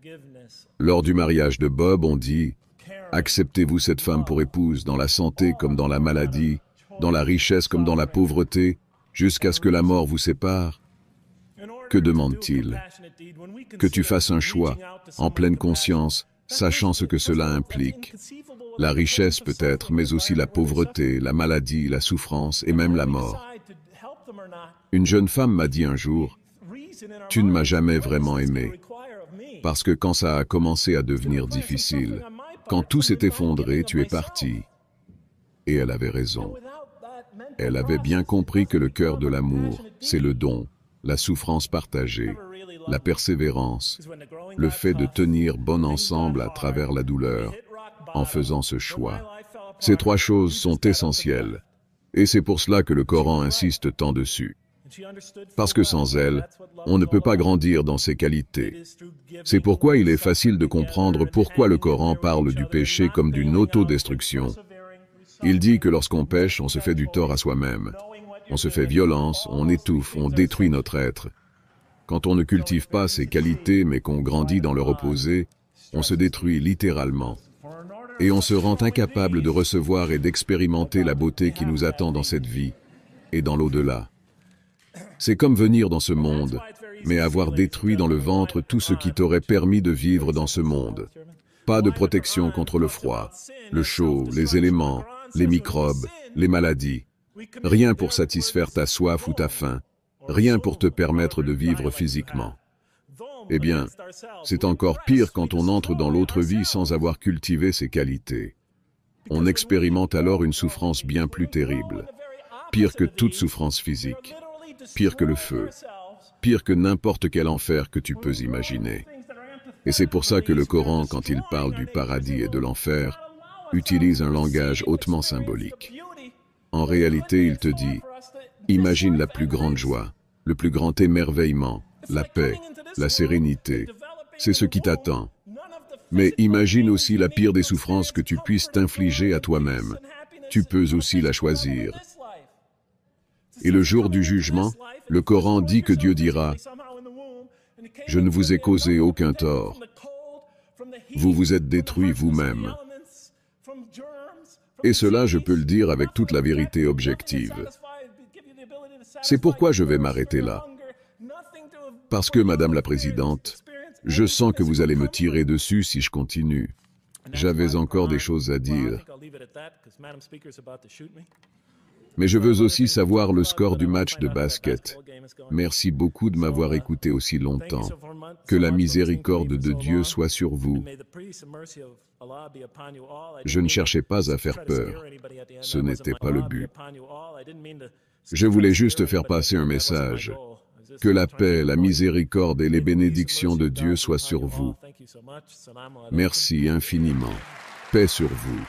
Lors du mariage de Bob, on dit « Acceptez-vous cette femme pour épouse dans la santé comme dans la maladie, dans la richesse comme dans la pauvreté, jusqu'à ce que la mort vous sépare ?» Que demande-t-il? Que tu fasses un choix, en pleine conscience, sachant ce que cela implique. La richesse peut-être, mais aussi la pauvreté, la maladie, la souffrance et même la mort. Une jeune femme m'a dit un jour, « Tu ne m'as jamais vraiment aimé. » Parce que quand ça a commencé à devenir difficile, quand tout s'est effondré, tu es parti. Et elle avait raison. Elle avait bien compris que le cœur de l'amour, c'est le don, la souffrance partagée, la persévérance, le fait de tenir bon ensemble à travers la douleur, en faisant ce choix. Ces 3 choses sont essentielles, et c'est pour cela que le Coran insiste tant dessus. Parce que sans elles, on ne peut pas grandir dans ces qualités. C'est pourquoi il est facile de comprendre pourquoi le Coran parle du péché comme d'une autodestruction. Il dit que lorsqu'on pêche, on se fait du tort à soi-même. On se fait violence, on étouffe, on détruit notre être. Quand on ne cultive pas ces qualités mais qu'on grandit dans leur opposé, on se détruit littéralement. Et on se rend incapable de recevoir et d'expérimenter la beauté qui nous attend dans cette vie et dans l'au-delà. C'est comme venir dans ce monde, mais avoir détruit dans le ventre tout ce qui t'aurait permis de vivre dans ce monde. Pas de protection contre le froid, le chaud, les éléments, les microbes, les maladies. Rien pour satisfaire ta soif ou ta faim. Rien pour te permettre de vivre physiquement. Eh bien, c'est encore pire quand on entre dans l'autre vie sans avoir cultivé ces qualités. On expérimente alors une souffrance bien plus terrible. Pire que toute souffrance physique. Pire que le feu. Pire que n'importe quel enfer que tu peux imaginer. Et c'est pour ça que le Coran, quand il parle du paradis et de l'enfer, utilise un langage hautement symbolique. En réalité, il te dit, imagine la plus grande joie, le plus grand émerveillement, la paix, la sérénité. C'est ce qui t'attend. Mais imagine aussi la pire des souffrances que tu puisses t'infliger à toi-même. Tu peux aussi la choisir. Et le jour du jugement, le Coran dit que Dieu dira, « Je ne vous ai causé aucun tort. Vous vous êtes détruits vous-même. » Et cela, je peux le dire avec toute la vérité objective. C'est pourquoi je vais m'arrêter là. Parce que, Madame la Présidente, je sens que vous allez me tirer dessus si je continue. J'avais encore des choses à dire. Mais je veux aussi savoir le score du match de basket. Merci beaucoup de m'avoir écouté aussi longtemps. Que la miséricorde de Dieu soit sur vous. Je ne cherchais pas à faire peur. Ce n'était pas le but. Je voulais juste faire passer un message. Que la paix, la miséricorde et les bénédictions de Dieu soient sur vous. Merci infiniment. Paix sur vous.